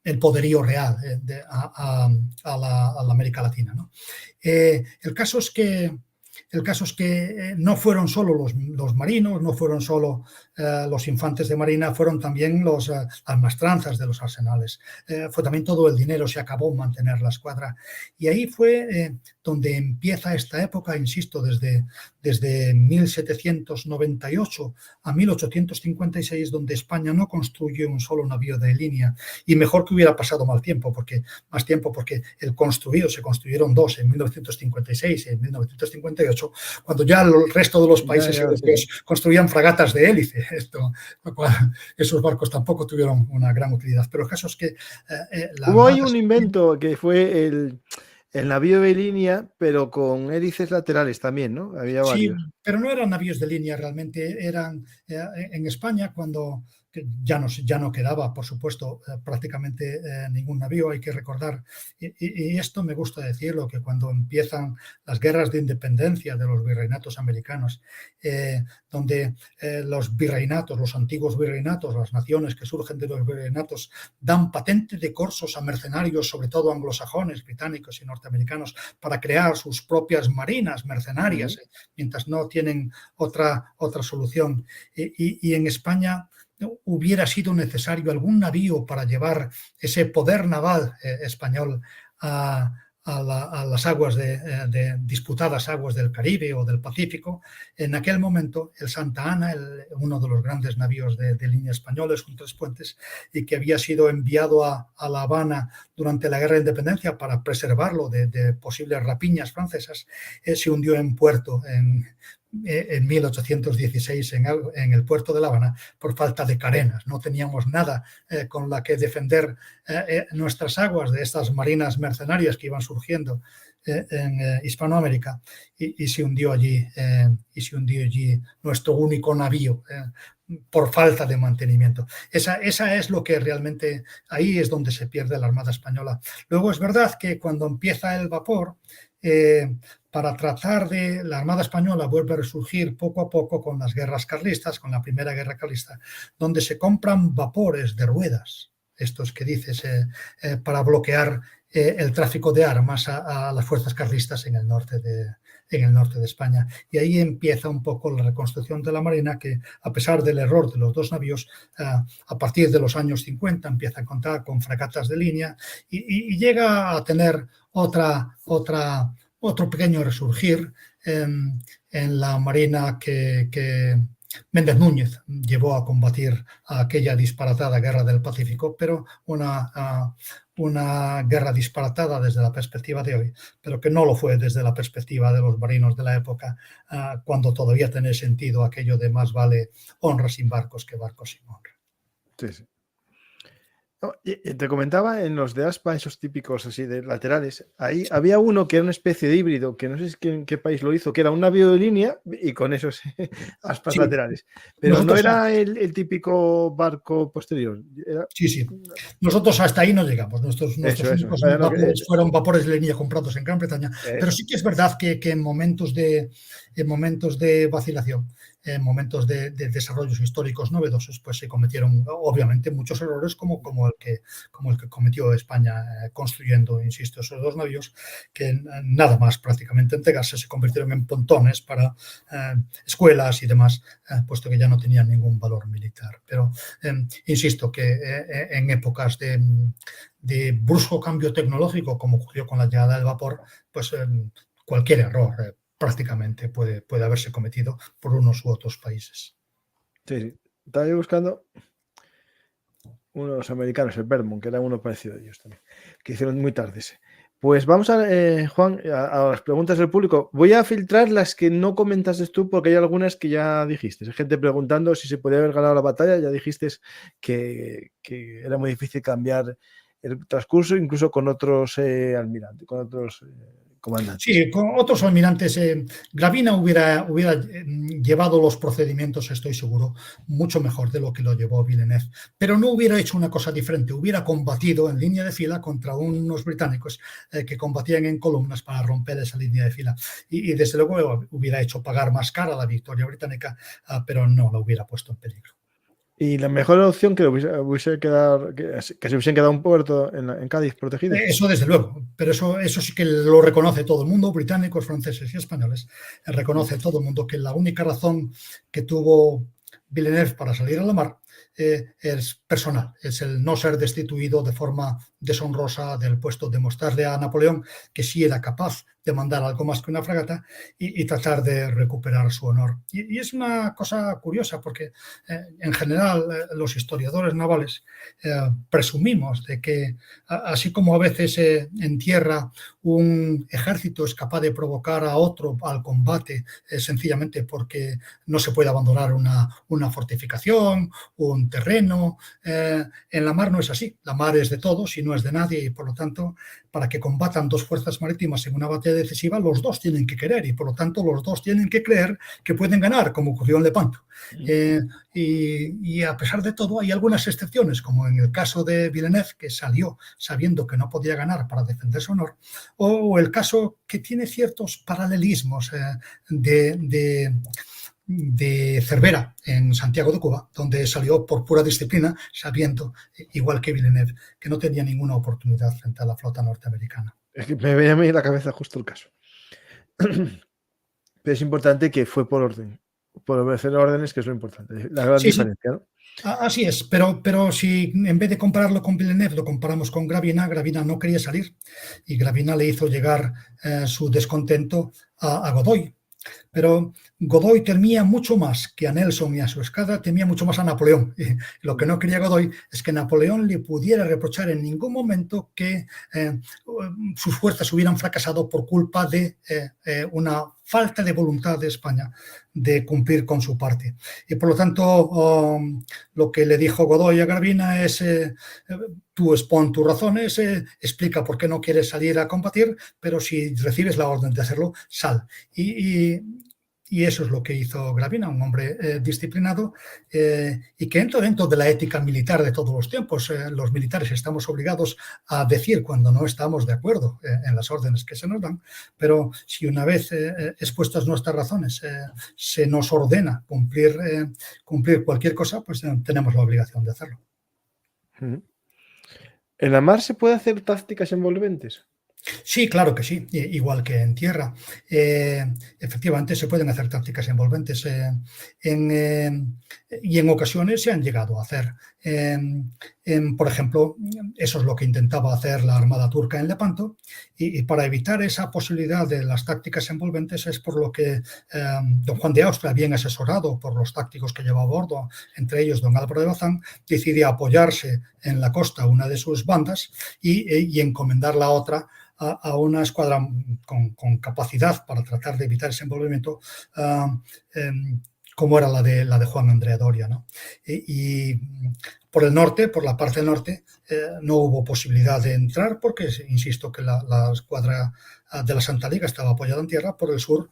el poderío real a la América Latina, ¿no? El caso es que no fueron solo los marinos, no fueron solo los infantes de marina, fueron también las maestranzas de los arsenales. Fue también todo el dinero, se acabó mantener la escuadra. Y ahí fue donde empieza esta época, insisto, desde 1798 a 1856, donde España no construye un solo navío de línea. Y mejor que hubiera pasado más tiempo, porque se construyeron dos, en 1956 y en 1958, cuando ya el resto de los países europeos construían fragatas de hélice. Esos barcos tampoco tuvieron una gran utilidad. Pero el caso es que hubo ahí un invento que fue el navío de línea, pero con hélices laterales también, ¿no? Había varios. Sí, pero no eran navíos de línea, realmente eran en España cuando ya no quedaba, por supuesto, prácticamente ningún navío. Hay que recordar, y esto me gusta decirlo, que cuando empiezan las guerras de independencia de los virreinatos americanos, donde los virreinatos, los antiguos virreinatos, las naciones que surgen de los virreinatos, dan patente de corsos a mercenarios, sobre todo anglosajones, británicos y norteamericanos, para crear sus propias marinas mercenarias, mientras no tienen otra solución. Y en España hubiera sido necesario algún navío para llevar ese poder naval español a a las aguas de disputadas aguas del Caribe o del Pacífico. En aquel momento, el Santa Ana, uno de los grandes navíos de línea españoles con 3 puentes, y que había sido enviado a La Habana durante la Guerra de Independencia para preservarlo de posibles rapiñas francesas, se hundió en puerto en 1816 en el puerto de La Habana por falta de carenas. No teníamos nada con la que defender nuestras aguas de estas marinas mercenarias que iban surgiendo en Hispanoamérica, y se hundió allí nuestro único navío por falta de mantenimiento. Esa es lo que realmente, ahí es donde se pierde la Armada Española. Luego es verdad que cuando empieza el vapor, para tratar de... La Armada Española vuelve a resurgir poco a poco con las guerras carlistas, con la Primera Guerra Carlista, donde se compran vapores de ruedas, estos que dices, para bloquear el tráfico de armas a las fuerzas carlistas en el norte de España. Y ahí empieza un poco la reconstrucción de la Marina, que a pesar del error de los 2 navíos, a partir de los años 50 empieza a contar con fragatas de línea y llega a tener otro pequeño resurgir en la Marina que Méndez Núñez llevó a combatir a aquella disparatada guerra del Pacífico, pero una guerra disparatada desde la perspectiva de hoy, pero que no lo fue desde la perspectiva de los marinos de la época, cuando todavía tenía sentido aquello de más vale honra sin barcos que barcos sin honra. Sí, sí. No, y te comentaba en los de aspa, esos típicos así de laterales, ahí había uno que era una especie de híbrido, que no sé en qué país lo hizo, que era un navío de línea y con esos aspas laterales. Pero nosotros, no era el típico barco posterior. Era... Sí. Nosotros hasta ahí no llegamos. Nuestros únicos vapores fueron vapores de línea comprados en Gran Bretaña. Pero sí que es verdad que en momentos de vacilación, en momentos de desarrollos históricos novedosos, pues se cometieron obviamente muchos errores como el que cometió España construyendo, insisto, esos 2 navíos que nada más prácticamente entregarse se convirtieron en pontones para escuelas y demás, puesto que ya no tenían ningún valor militar. Pero insisto que en épocas de brusco cambio tecnológico, como ocurrió con la llegada del vapor, pues cualquier error prácticamente puede haberse cometido por unos u otros países. Sí. Estaba yo buscando unos americanos, el Vermont, que era uno parecido a ellos también, que hicieron muy tarde ese. Pues vamos a, Juan, a las preguntas del público. Voy a filtrar las que no comentaste tú, porque hay algunas que ya dijiste. Hay gente preguntando si se podía haber ganado la batalla. Ya dijiste que era muy difícil cambiar el transcurso, incluso con otros almirantes, con otros comandantes. Sí, con otros almirantes. Gravina hubiera llevado los procedimientos, estoy seguro, mucho mejor de lo que lo llevó Villeneuve, pero no hubiera hecho una cosa diferente. Hubiera combatido en línea de fila contra unos británicos que combatían en columnas para romper esa línea de fila. Y desde luego hubiera hecho pagar más cara la victoria británica, pero no la hubiera puesto en peligro. Y la mejor opción que se hubiesen quedado un puerto en Cádiz protegido. Eso desde luego, pero eso sí que lo reconoce todo el mundo, británicos, franceses y españoles. Reconoce todo el mundo que la única razón que tuvo Villeneuve para salir a la mar es personal, es el no ser destituido de forma deshonrosa del puesto, demostrarle a Napoleón que sí era capaz de mandar algo más que una fragata y tratar de recuperar su honor. Y es una cosa curiosa porque en general los historiadores navales presumimos de que así como a veces en tierra un ejército es capaz de provocar a otro al combate sencillamente porque no se puede abandonar una fortificación, un terreno, en la mar no es así. La mar es de todos y no es de nadie, y por lo tanto, para que combatan 2 fuerzas marítimas en una batalla decisiva, los 2 tienen que querer y por lo tanto los 2 tienen que creer que pueden ganar, como ocurrió en Lepanto. Y a pesar de todo hay algunas excepciones, como en el caso de Villeneuve, que salió sabiendo que no podía ganar para defender su honor, o el caso que tiene ciertos paralelismos de Cervera en Santiago de Cuba, donde salió por pura disciplina, sabiendo, igual que Villeneuve, que no tenía ninguna oportunidad frente a la flota norteamericana. Es que me viene a mí la cabeza justo el caso. Pero es importante que fue por orden, por obedecer órdenes, que es lo importante, la gran diferencia, ¿no? Así es, pero si en vez de compararlo con Villeneuve lo comparamos con Gravina, Gravina no quería salir y Gravina le hizo llegar su descontento a Godoy. Pero Godoy temía mucho más que a Nelson y a su escadra, temía mucho más a Napoleón. Lo que no quería Godoy es que Napoleón le pudiera reprochar en ningún momento que sus fuerzas hubieran fracasado por culpa de una falta de voluntad de España de cumplir con su parte. Y por lo tanto, lo que le dijo Godoy a Gravina es tú expon tus razones, explica por qué no quieres salir a combatir, pero si recibes la orden de hacerlo, sal. Y eso es lo que hizo Gravina, un hombre disciplinado y que entra dentro de la ética militar de todos los tiempos. Los militares estamos obligados a decir cuando no estamos de acuerdo en las órdenes que se nos dan, pero si una vez expuestas nuestras razones se nos ordena cumplir cualquier cosa, pues tenemos la obligación de hacerlo. ¿En la mar se puede hacer tácticas envolventes? Sí, claro que sí, igual que en tierra. Efectivamente se pueden hacer tácticas envolventes y en ocasiones se han llegado a hacer. Por ejemplo, eso es lo que intentaba hacer la Armada turca en Lepanto y para evitar esa posibilidad de las tácticas envolventes es por lo que don Juan de Austria, bien asesorado por los tácticos que llevaba a bordo, entre ellos don Álvaro de Bazán, decidió apoyarse en la costa una de sus bandas y encomendar la otra a una escuadra con capacidad para tratar de evitar ese envolvimiento, como era la de Juan Andrea Doria, ¿no? Y por el norte, por la parte del norte, no hubo posibilidad de entrar porque, insisto, que la escuadra de la Santa Liga estaba apoyada en tierra. Por el sur,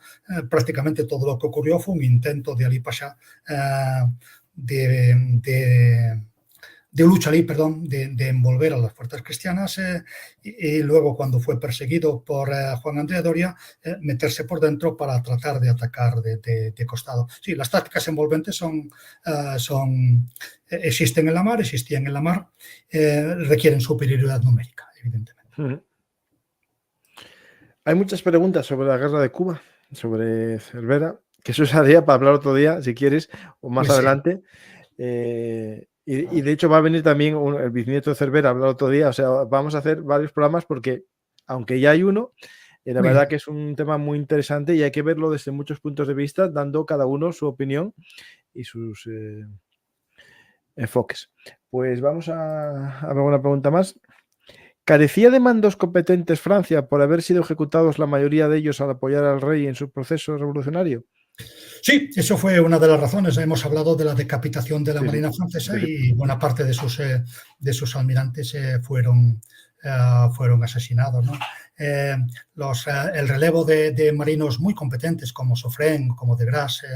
prácticamente todo lo que ocurrió fue un intento de Ali Pasha de Uluch-Ali, de envolver a las fuerzas cristianas y luego cuando fue perseguido por Juan Andrea Doria, meterse por dentro para tratar de atacar de costado. Sí, las tácticas envolventes existen en la mar, existían en la mar, requieren superioridad numérica, evidentemente. Hay muchas preguntas sobre la guerra de Cuba, sobre Cervera, que eso sería para hablar otro día, si quieres, o más adelante. Y de hecho va a venir también el bisnieto de Cervera a hablar otro día. O sea, vamos a hacer varios programas porque, aunque ya hay uno, la verdad que es un tema muy interesante y hay que verlo desde muchos puntos de vista, dando cada uno su opinión y sus enfoques. Pues vamos a ver una pregunta más. ¿Carecía de mandos competentes Francia por haber sido ejecutados la mayoría de ellos al apoyar al rey en su proceso revolucionario? Sí, eso fue una de las razones. Hemos hablado de la decapitación de la Marina francesa y buena parte de sus almirantes fueron asesinados, ¿no? El relevo de marinos muy competentes como Suffren, como de Grasse,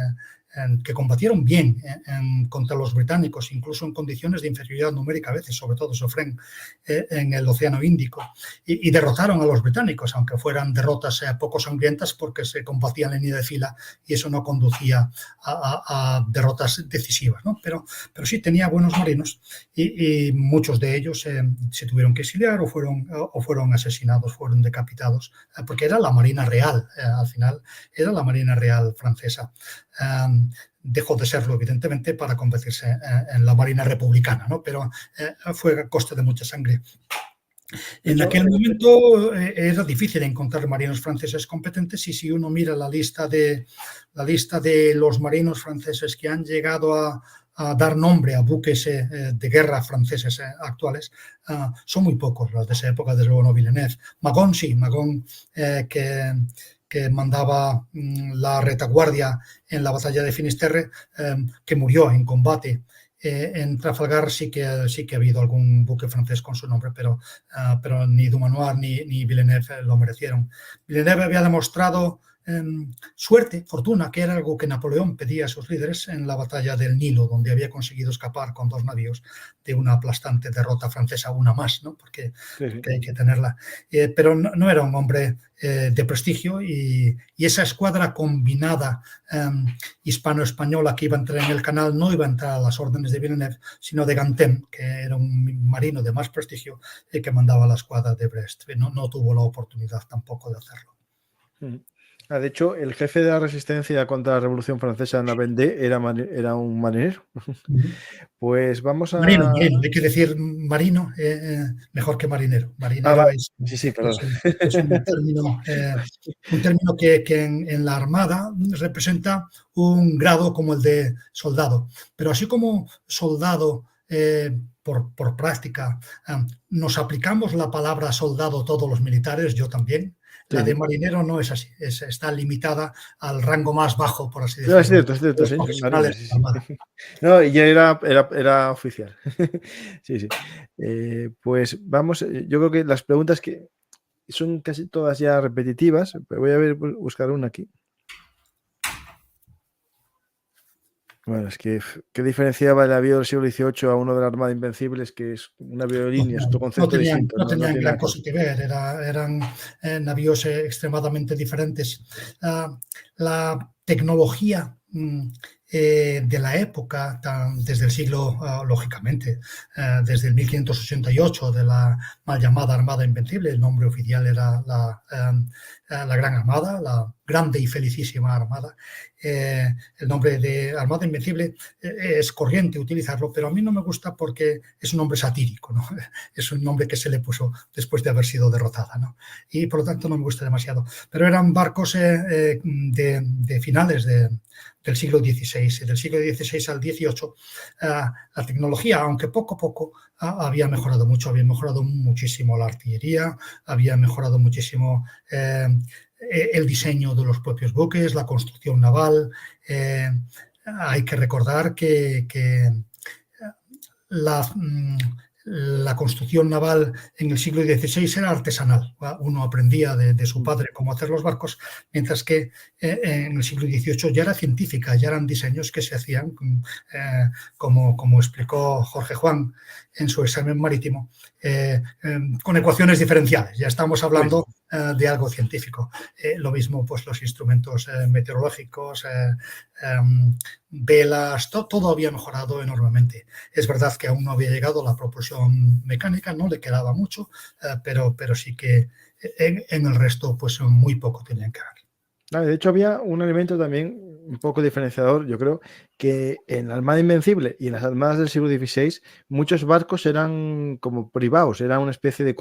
que combatieron bien contra los británicos, incluso en condiciones de inferioridad numérica a veces, sobre todo Suffren en el Océano Índico, y derrotaron a los británicos, aunque fueran derrotas poco sangrientas porque se combatían en línea de fila y eso no conducía a derrotas decisivas, ¿no? Pero sí tenía buenos marinos y muchos de ellos se tuvieron que exiliar o fueron asesinados, fueron decapitados, porque era la Marina Real, al final era la Marina Real francesa. Dejó de serlo, evidentemente, para convertirse en la Marina Republicana, ¿no? Pero fue a costa de mucha sangre. En aquel momento era difícil encontrar marinos franceses competentes y si uno mira la lista de los marinos franceses que han llegado a dar nombre a buques de guerra franceses actuales, son muy pocos. Los de esa época, desde luego, no Villeneuve. Magon, sí, Magon, que mandaba la retaguardia en la batalla de Finisterre, que murió en combate. En Trafalgar sí que ha habido algún buque francés con su nombre, pero ni Dumanoir ni Villeneuve lo merecieron. Villeneuve había demostrado suerte, fortuna, que era algo que Napoleón pedía a sus líderes en la batalla del Nilo, donde había conseguido escapar con 2 navíos de una aplastante derrota francesa, una más, ¿no? Porque hay que tenerla. Pero no era un hombre de prestigio y esa escuadra combinada hispano-española que iba a entrar en el canal no iba a entrar a las órdenes de Villeneuve, sino de Gantem, que era un marino de más prestigio que mandaba la escuadra de Brest. No tuvo la oportunidad tampoco de hacerlo. De hecho, el jefe de la resistencia contra la Revolución Francesa en la Vendée era un marinero. Pues vamos Marino, a... marino, hay que decir marino, mejor que marinero. Marinero vale. es, Sí, perdón. es un término que en la Armada representa un grado como el de soldado. Pero así como soldado, por práctica, nos aplicamos la palabra soldado todos los militares, yo también. La de marinero no es así, está limitada al rango más bajo, por así decirlo. Es cierto, Los sí, profesionales de la Armada. No, y era oficial. Sí. Pues vamos, yo creo que las preguntas que son casi todas ya repetitivas, pero voy a buscar una aquí. Bueno, es que ¿qué diferenciaba el avión del siglo XVIII a uno de la Armada Invencible? Es que es un avión de línea, es otro concepto distinto. No tenían tiene gran nada que cosa que ver, eran navíos extremadamente diferentes. La tecnología de la época, desde el siglo, lógicamente, desde el 1588, de la mal llamada Armada Invencible, el nombre oficial era la Gran Armada, la Grande y Felicísima Armada. El nombre de Armada Invencible es corriente utilizarlo, pero a mí no me gusta porque es un nombre satírico, ¿no? Es un nombre que se le puso después de haber sido derrotada, ¿no? Y por lo tanto no me gusta demasiado. Pero eran barcos de finales del siglo XVI. Del siglo XVI al XVIII, la tecnología, aunque poco a poco, había mejorado mucho, había mejorado muchísimo la artillería, había mejorado muchísimo el diseño de los propios buques, la construcción naval. Hay que recordar que la construcción naval en el siglo XVI era artesanal. Uno aprendía de su padre cómo hacer los barcos, mientras que en el siglo XVIII ya era científica, ya eran diseños que se hacían, como explicó Jorge Juan en su examen marítimo, con ecuaciones diferenciales. Ya estamos hablando de algo científico. Lo mismo, pues los instrumentos meteorológicos, velas, todo había mejorado enormemente. Es verdad que aún no había llegado la propulsión mecánica, no le quedaba mucho, pero sí que en el resto pues muy poco tenían que ver. De hecho, había un elemento también un poco diferenciador, yo creo, que en la Armada Invencible y en las armadas del siglo XVI muchos barcos eran como privados, era una especie de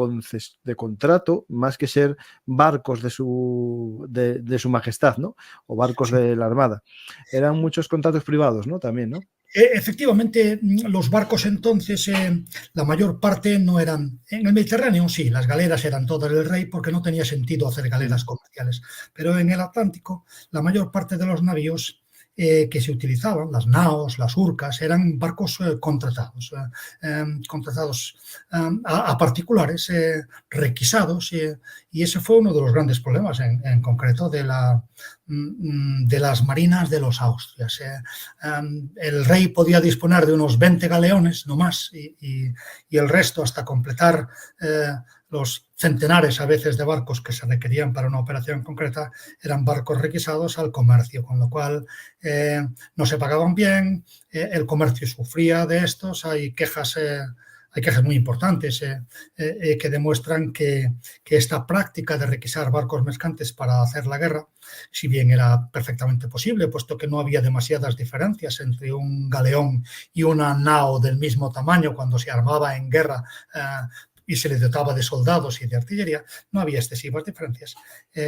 contrato, más que ser barcos de su majestad, ¿no? O barcos de la Armada. Eran muchos contratos privados, ¿no? También, ¿no? Efectivamente, los barcos entonces, la mayor parte no eran... En el Mediterráneo sí, las galeras eran todas del rey porque no tenía sentido hacer galeras comerciales. Pero en el Atlántico, la mayor parte de los navíos que se utilizaban, las naos, las urcas, eran barcos contratados a particulares, requisados, y ese fue uno de los grandes problemas en concreto de las marinas de los Austrias. El rey podía disponer de unos 20 galeones, no más, y el resto, hasta completar los centenares a veces de barcos que se requerían para una operación concreta, eran barcos requisados al comercio, con lo cual no se pagaban bien, el comercio sufría de estos. Hay quejas muy importantes que demuestran que esta práctica de requisar barcos mercantes para hacer la guerra, si bien era perfectamente posible, puesto que no había demasiadas diferencias entre un galeón y una nao del mismo tamaño cuando se armaba en guerra y se le dotaba de soldados y de artillería, no había excesivas diferencias,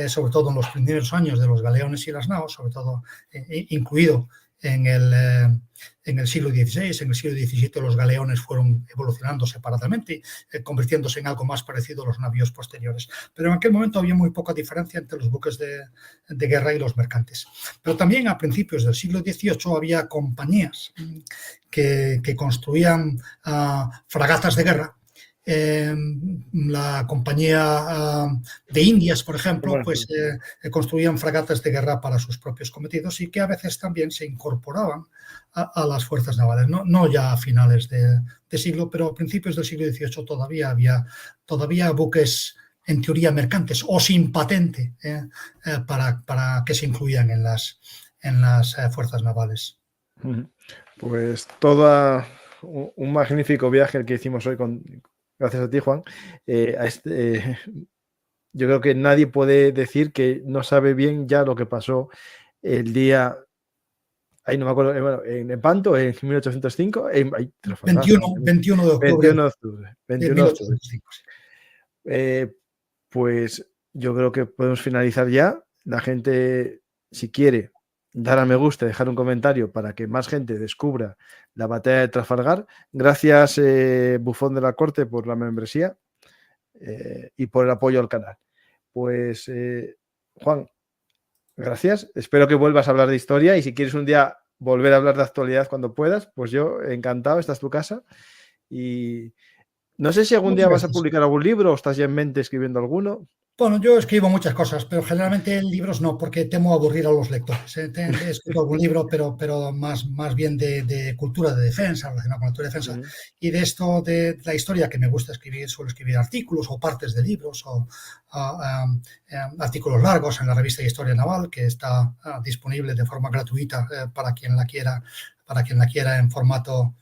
sobre todo en los primeros años de los galeones y las naos, sobre todo incluido en el siglo XVI. En el siglo XVII los galeones fueron evolucionando separadamente, convirtiéndose en algo más parecido a los navíos posteriores. Pero en aquel momento había muy poca diferencia entre los buques de guerra y los mercantes. Pero también a principios del siglo XVIII había compañías que construían fragatas de guerra. La compañía de Indias, por ejemplo, pues construían fragatas de guerra para sus propios cometidos y que a veces también se incorporaban a las fuerzas navales, no ya a finales de siglo, pero a principios del siglo XVIII todavía buques en teoría mercantes o sin patente para que se incluían en las fuerzas navales. Pues todo un magnífico viaje el que hicimos hoy gracias a ti, Juan, yo creo que nadie puede decir que no sabe bien ya lo que pasó el día, ahí no me acuerdo, bueno, en Lepanto, en 1805, Trafalgar, 21 de octubre 21 de octubre, de 21 de octubre. 1805. Sí. Pues yo creo que podemos finalizar ya. La gente, si quiere, dar a me gusta, dejar un comentario para que más gente descubra la batalla de Trafalgar. Gracias, Bufón de la Corte, por la membresía y por el apoyo al canal. Pues, Juan, gracias. Espero que vuelvas a hablar de historia y si quieres un día volver a hablar de actualidad cuando puedas, pues yo encantado, esta es tu casa. Y no sé si algún día vas a publicar algún libro o estás ya en mente escribiendo alguno. Bueno, yo escribo muchas cosas, pero generalmente libros no, porque temo aburrir a los lectores. He escrito algún libro, pero más bien de cultura de defensa, relacionado con la cultura de defensa. Y de esto, de la historia que me gusta escribir, suelo escribir artículos o partes de libros o artículos largos en la revista Historia Naval, que está disponible de forma gratuita para quien la quiera en formato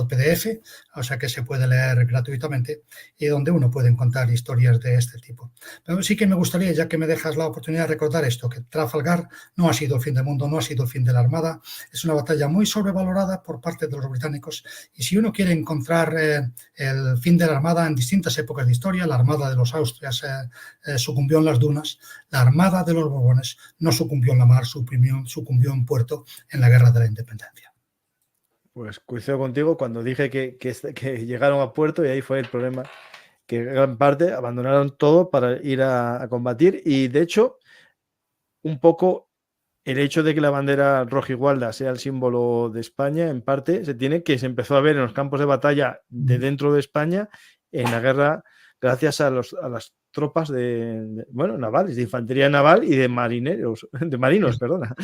PDF, o sea que se puede leer gratuitamente y donde uno puede encontrar historias de este tipo. Pero sí que me gustaría, ya que me dejas la oportunidad de recordar esto, que Trafalgar no ha sido el fin del mundo, no ha sido el fin de la Armada, es una batalla muy sobrevalorada por parte de los británicos y si uno quiere encontrar el fin de la Armada en distintas épocas de historia, la Armada de los Austrias sucumbió en las dunas, la Armada de los Borbones no sucumbió en la mar, sucumbió en puerto en la Guerra de la Independencia. Pues coincido contigo cuando dije que llegaron a puerto y ahí fue el problema, que gran parte abandonaron todo para ir a combatir y de hecho un poco el hecho de que la bandera rojigualda sea el símbolo de España en parte se empezó a ver en los campos de batalla de dentro de España en la guerra gracias a las tropas navales, de infantería naval y de marinos, perdona.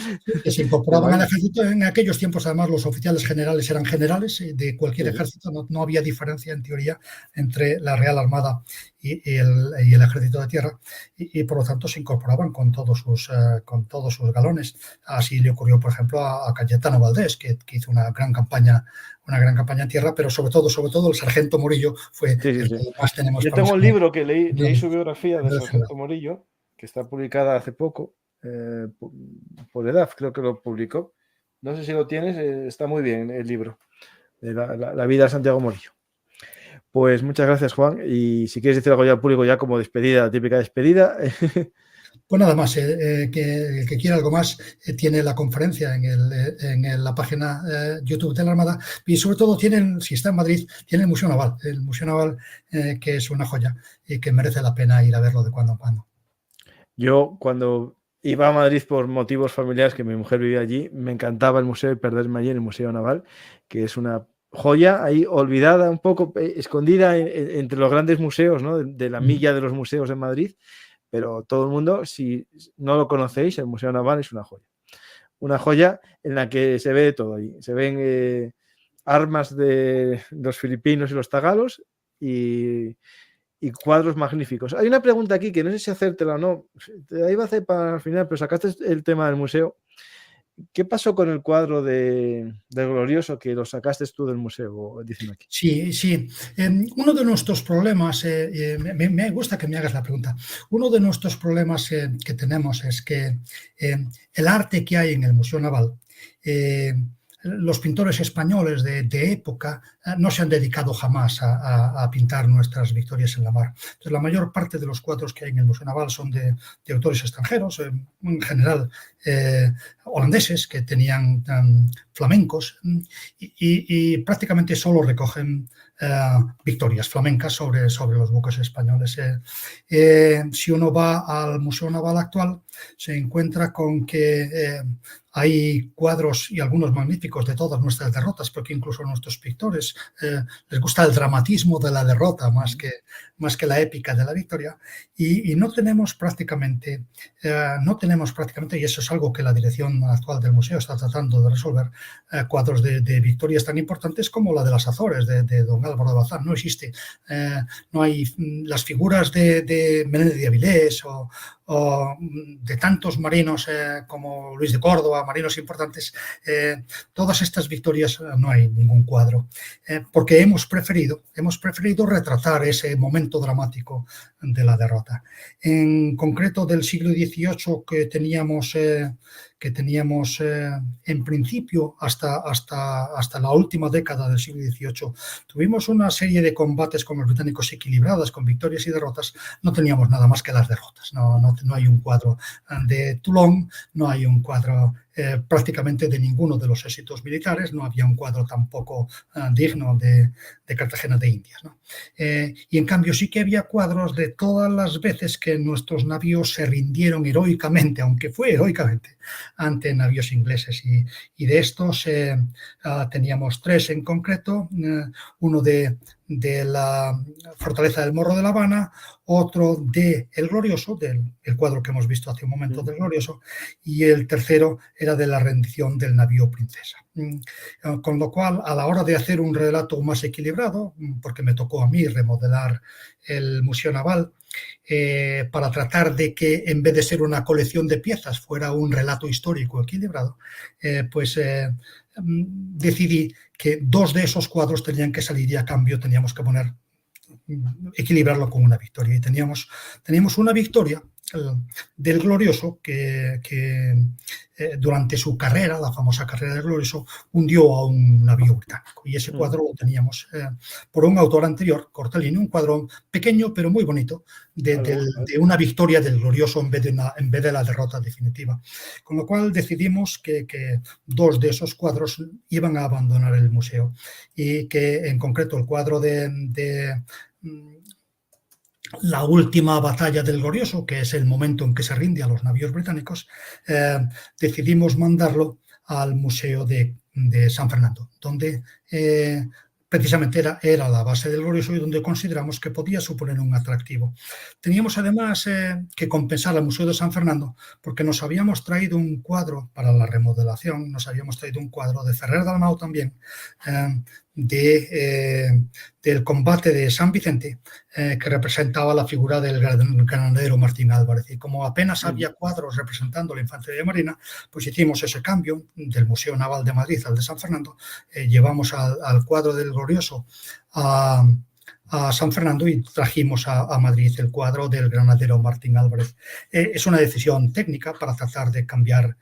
Que se incorporaban al ejército. En aquellos tiempos, además, los oficiales generales eran generales de cualquier ejército. No había diferencia, en teoría, entre la Real Armada y el ejército de tierra. Y por lo tanto, se incorporaban con todos sus galones. Así le ocurrió, por ejemplo, a Cayetano Valdés, que hizo una gran campaña en tierra, pero sobre todo el sargento Morillo fue el que más tenemos. Yo tengo un libro que leí su biografía del sargento Morillo, que está publicada hace poco, por EDAF, creo que lo publicó. No sé si lo tienes, está muy bien el libro, de la vida de Santiago Morillo. Pues muchas gracias, Juan, y si quieres decir algo ya al público, ya como despedida, típica despedida. Pues nada más, que el que quiera algo más tiene la conferencia en la página YouTube de la Armada y sobre todo si está en Madrid, tiene el Museo Naval, que es una joya y que merece la pena ir a verlo de cuando en cuando. Yo cuando iba a Madrid por motivos familiares, que mi mujer vivía allí, me encantaba el museo y perderme allí en el Museo Naval, que es una joya ahí olvidada, un poco escondida entre los grandes museos, ¿no? de la milla de los museos en Madrid. Pero todo el mundo, si no lo conocéis, el Museo Naval es una joya. Una joya en la que se ve de todo ahí. Se ven armas de los filipinos y los tagalos y cuadros magníficos. Hay una pregunta aquí que no sé si hacértela o no. Te la iba a hacer para el final, pero sacaste el tema del museo. ¿Qué pasó con el cuadro del Glorioso que lo sacaste tú del museo? Dicen aquí. Sí. Uno de nuestros problemas, me gusta que me hagas la pregunta, uno de nuestros problemas que tenemos es que el arte que hay en el Museo Naval, los pintores españoles de época no se han dedicado jamás a pintar nuestras victorias en la mar. Entonces, la mayor parte de los cuadros que hay en el Museo Naval son de autores extranjeros, en general holandeses, que tenían flamencos, y prácticamente solo recogen victorias flamencas sobre los buques españoles. Si uno va al Museo Naval actual, se encuentra con que hay cuadros y algunos magníficos de todas nuestras derrotas, porque incluso a nuestros pintores les gusta el dramatismo de la derrota más que la épica de la victoria, y no tenemos prácticamente, y eso es algo que la dirección actual del museo está tratando de resolver, cuadros de victorias tan importantes como la de las Azores, de don Álvaro de Bazán. No existe, no hay las figuras de Menéndez de Avilés o de tantos marinos como Luis de Córdoba marinos importantes, todas estas victorias no hay ningún cuadro, porque hemos preferido retratar ese momento dramático de la derrota. En concreto del siglo XVIII que teníamos en principio hasta la última década del siglo XVIII, tuvimos una serie de combates con los británicos equilibradas, con victorias y derrotas. No teníamos nada más que las derrotas. No hay un cuadro de Toulon, no hay un cuadro prácticamente de ninguno de los éxitos militares, no había un cuadro tampoco digno de Cartagena de Indias, ¿no? Y en cambio sí que había cuadros de todas las veces que nuestros navíos se rindieron heroicamente, aunque fue heroicamente, ante navíos ingleses. Y de estos teníamos 3 en concreto, uno de la fortaleza del Morro de La Habana, otro de El Glorioso, el cuadro que hemos visto hace un momento del Glorioso, y el tercero era de la rendición del navío Princesa. Con lo cual, a la hora de hacer un relato más equilibrado, porque me tocó a mí remodelar el Museo Naval, para tratar de que en vez de ser una colección de piezas fuera un relato histórico equilibrado, decidí que 2 de esos cuadros tenían que salir y a cambio teníamos que equilibrarlo con una victoria. Y teníamos una victoria del Glorioso que durante su carrera, la famosa carrera del Glorioso, hundió a un navío británico. Y ese cuadro lo teníamos por un autor anterior, Cortellini, un cuadro pequeño pero muy bonito de una victoria del Glorioso en vez de la derrota definitiva. Con lo cual decidimos que 2 de esos cuadros iban a abandonar el museo y que en concreto el cuadro de la última batalla del Glorioso, que es el momento en que se rinde a los navíos británicos, decidimos mandarlo al Museo de San Fernando, donde precisamente era la base del Glorioso y donde consideramos que podía suponer un atractivo. Teníamos además que compensar al Museo de San Fernando porque nos habíamos traído un cuadro para la remodelación, nos habíamos traído un cuadro de Ferrer Dalmau también, del combate de San Vicente, que representaba la figura del granadero Martín Álvarez. Y como apenas había cuadros representando la infantería marina, pues hicimos ese cambio del Museo Naval de Madrid al de San Fernando, llevamos al cuadro del Glorioso a San Fernando y trajimos a Madrid el cuadro del granadero Martín Álvarez. Es una decisión técnica para tratar de cambiar,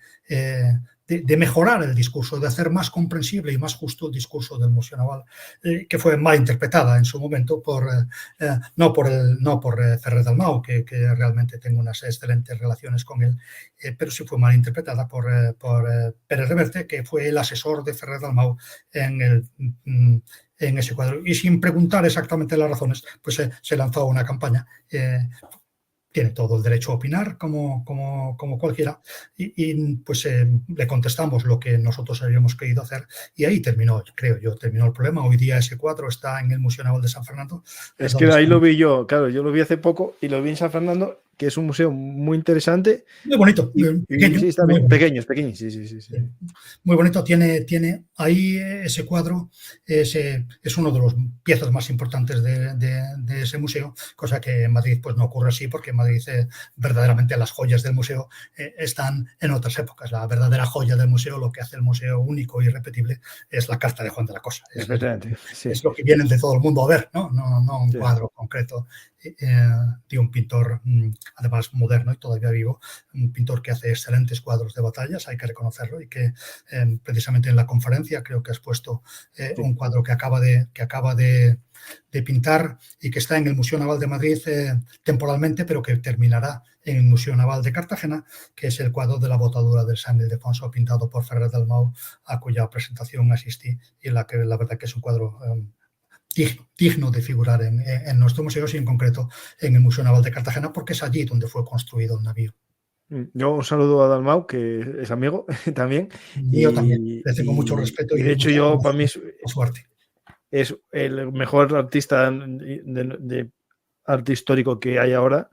de mejorar el discurso, de hacer más comprensible y más justo el discurso del Museo Naval, que fue mal interpretada en su momento no por Ferrer Dalmau, que realmente tengo unas excelentes relaciones con él, pero sí fue mal interpretada por Pérez Reverte, que fue el asesor de Ferrer Dalmau en ese cuadro. Y sin preguntar exactamente las razones, pues se lanzó una campaña. Tiene todo el derecho a opinar como cualquiera y pues le contestamos lo que nosotros habíamos querido hacer y ahí terminó el problema. Hoy día ese cuadro está en el Museo Naval de San Fernando. Es que ahí lo vi yo, claro, yo lo vi hace poco y lo vi en San Fernando, que es un museo muy interesante. Muy bonito, pequeño. Sí, está bien, pequeño, sí. Muy bonito, tiene ahí ese cuadro, es uno de los piezas más importantes de ese museo, cosa que en Madrid pues no ocurre así, porque en Madrid verdaderamente las joyas del museo están en otras épocas. La verdadera joya del museo, lo que hace el museo único y irrepetible, es la carta de Juan de la Cosa. Es lo que vienen de todo el mundo a ver, no un cuadro concreto de un pintor además moderno y todavía vivo, un pintor que hace excelentes cuadros de batallas, hay que reconocerlo, y que precisamente en la conferencia creo que has puesto un cuadro que acaba de pintar y que está en el Museo Naval de Madrid temporalmente, pero que terminará en el Museo Naval de Cartagena, que es el cuadro de la botadura del San Ildefonso, pintado por Ferrer Dalmau, a cuya presentación asistí, y la verdad que es un cuadro digno de figurar en nuestro museo y en concreto en el Museo Naval de Cartagena, porque es allí donde fue construido el navío. Yo un saludo a Dalmau, que es amigo también. Yo también, le tengo mucho respeto. Y de hecho yo, para mí, suerte. Es el mejor artista de arte histórico que hay ahora.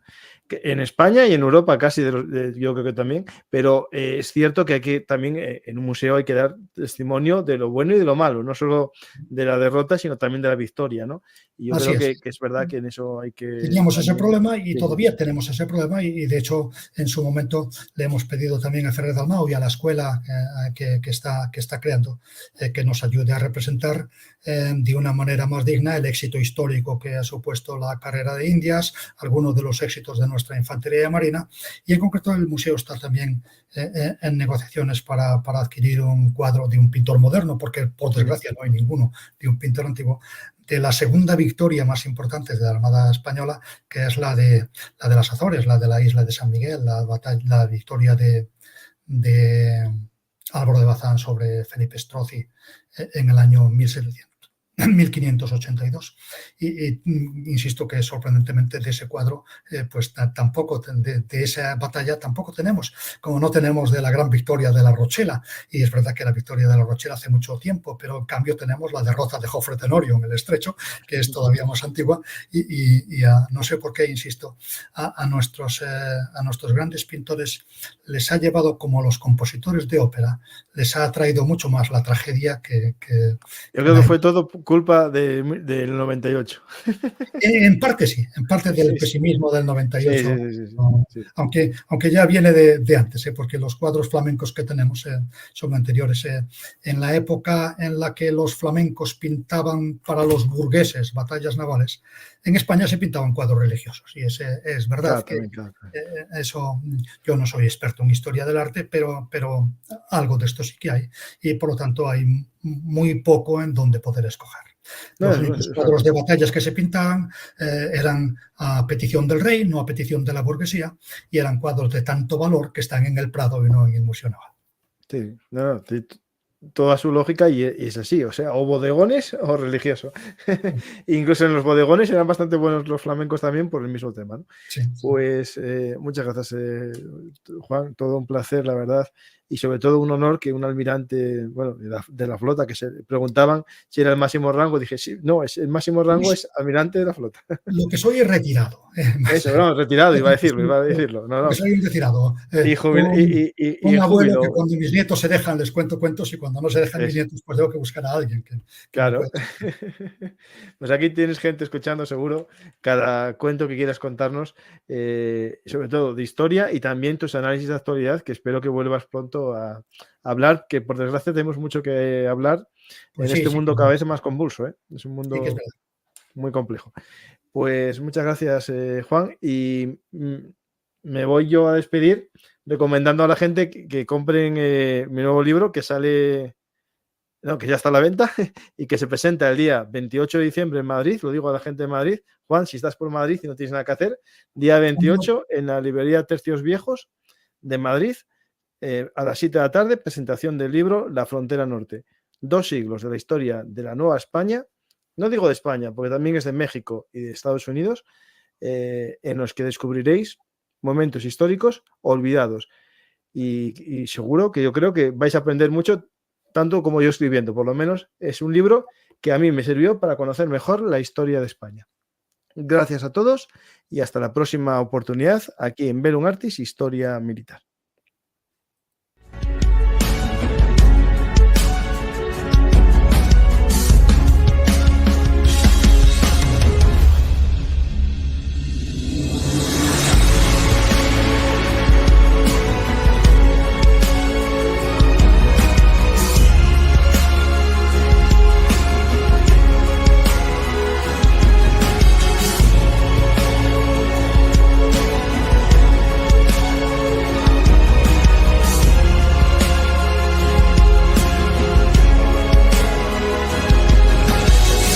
En España y en Europa casi, yo creo que también, pero es cierto que aquí también en un museo hay que dar testimonio de lo bueno y de lo malo, no solo de la derrota, sino también de la victoria, ¿no? Y yo Así creo es. que es verdad que en eso hay que Teníamos ese también... problema y Sí, todavía tenemos ese problema y de hecho en su momento le hemos pedido también a Ferrer Dalmau y a la escuela que está creando que nos ayude a representar de una manera más digna el éxito histórico que ha supuesto la carrera de Indias, algunos de los éxitos de nuestra infantería marina y en concreto el museo está también en negociaciones para adquirir un cuadro de un pintor moderno porque por desgracia no hay ninguno de un pintor antiguo, de la segunda victoria más importante de la Armada Española, que es la de las Azores, la de la isla de San Miguel, la victoria de Álvaro de Bazán sobre Felipe Strozzi en el año 1582. Y insisto que sorprendentemente de ese cuadro, pues tampoco, de esa batalla tampoco tenemos, como no tenemos de la gran victoria de la Rochela, y es verdad que la victoria de la Rochela hace mucho tiempo, pero en cambio tenemos la derrota de Jofre Tenorio en el Estrecho, que es todavía más antigua, y no sé por qué, insisto, a nuestros grandes pintores les ha llevado, como a los compositores de ópera, les ha traído mucho más la tragedia que yo creo que fue todo culpa del 98. En parte sí, en parte del pesimismo del 98, sí. Aunque ya viene de antes, porque los cuadros flamencos que tenemos son anteriores. En la época en la que los flamencos pintaban para los burgueses batallas navales, en España se pintaban cuadros religiosos y es verdad que eso, yo no soy experto en historia del arte, pero algo de esto sí que hay y por lo tanto hay muy poco en donde poder escoger. Los únicos cuadros de batallas que se pintaban eran a petición del rey, no a petición de la burguesía, y eran cuadros de tanto valor que están en el Prado y no en el Museo Naval. Sí, toda su lógica y es así, o sea, o bodegones o religioso. Incluso en los bodegones eran bastante buenos los flamencos también por el mismo tema, ¿no? Sí. Pues muchas gracias, Juan, todo un placer, la verdad, y sobre todo un honor que un almirante, bueno, de la flota, que se preguntaban si era el máximo rango, dije, sí, no, el máximo rango es almirante de la flota. Lo que soy es retirado. Eso, no, retirado, iba a decirlo. No. Soy un retirado. Un abuelo que cuando mis nietos se dejan les cuento cuentos y cuando no se dejan mis nietos pues tengo que buscar a alguien que claro. Pues aquí tienes gente escuchando seguro cada cuento que quieras contarnos, sobre todo de historia y también tus análisis de actualidad, que espero que vuelvas pronto a hablar, que por desgracia tenemos mucho que hablar en este mundo cada vez más convulso, ¿eh? Es un mundo muy complejo. Pues muchas gracias, Juan, y me voy yo a despedir recomendando a la gente que compren mi nuevo libro que sale, no, que ya está a la venta y que se presenta el día 28 de diciembre en Madrid, lo digo a la gente de Madrid. Juan, si estás por Madrid y no tienes nada que hacer, día 28 en la librería Tercios Viejos de Madrid, a las 7 de la tarde, presentación del libro La Frontera Norte, 2 siglos de la historia de la Nueva España. No digo de España, porque también es de México y de Estados Unidos, en los que descubriréis momentos históricos olvidados. Y seguro que yo creo que vais a aprender mucho, tanto como yo escribiendo. Por lo menos es un libro que a mí me sirvió para conocer mejor la historia de España. Gracias a todos y hasta la próxima oportunidad aquí en Bellum Artis Historia Militar.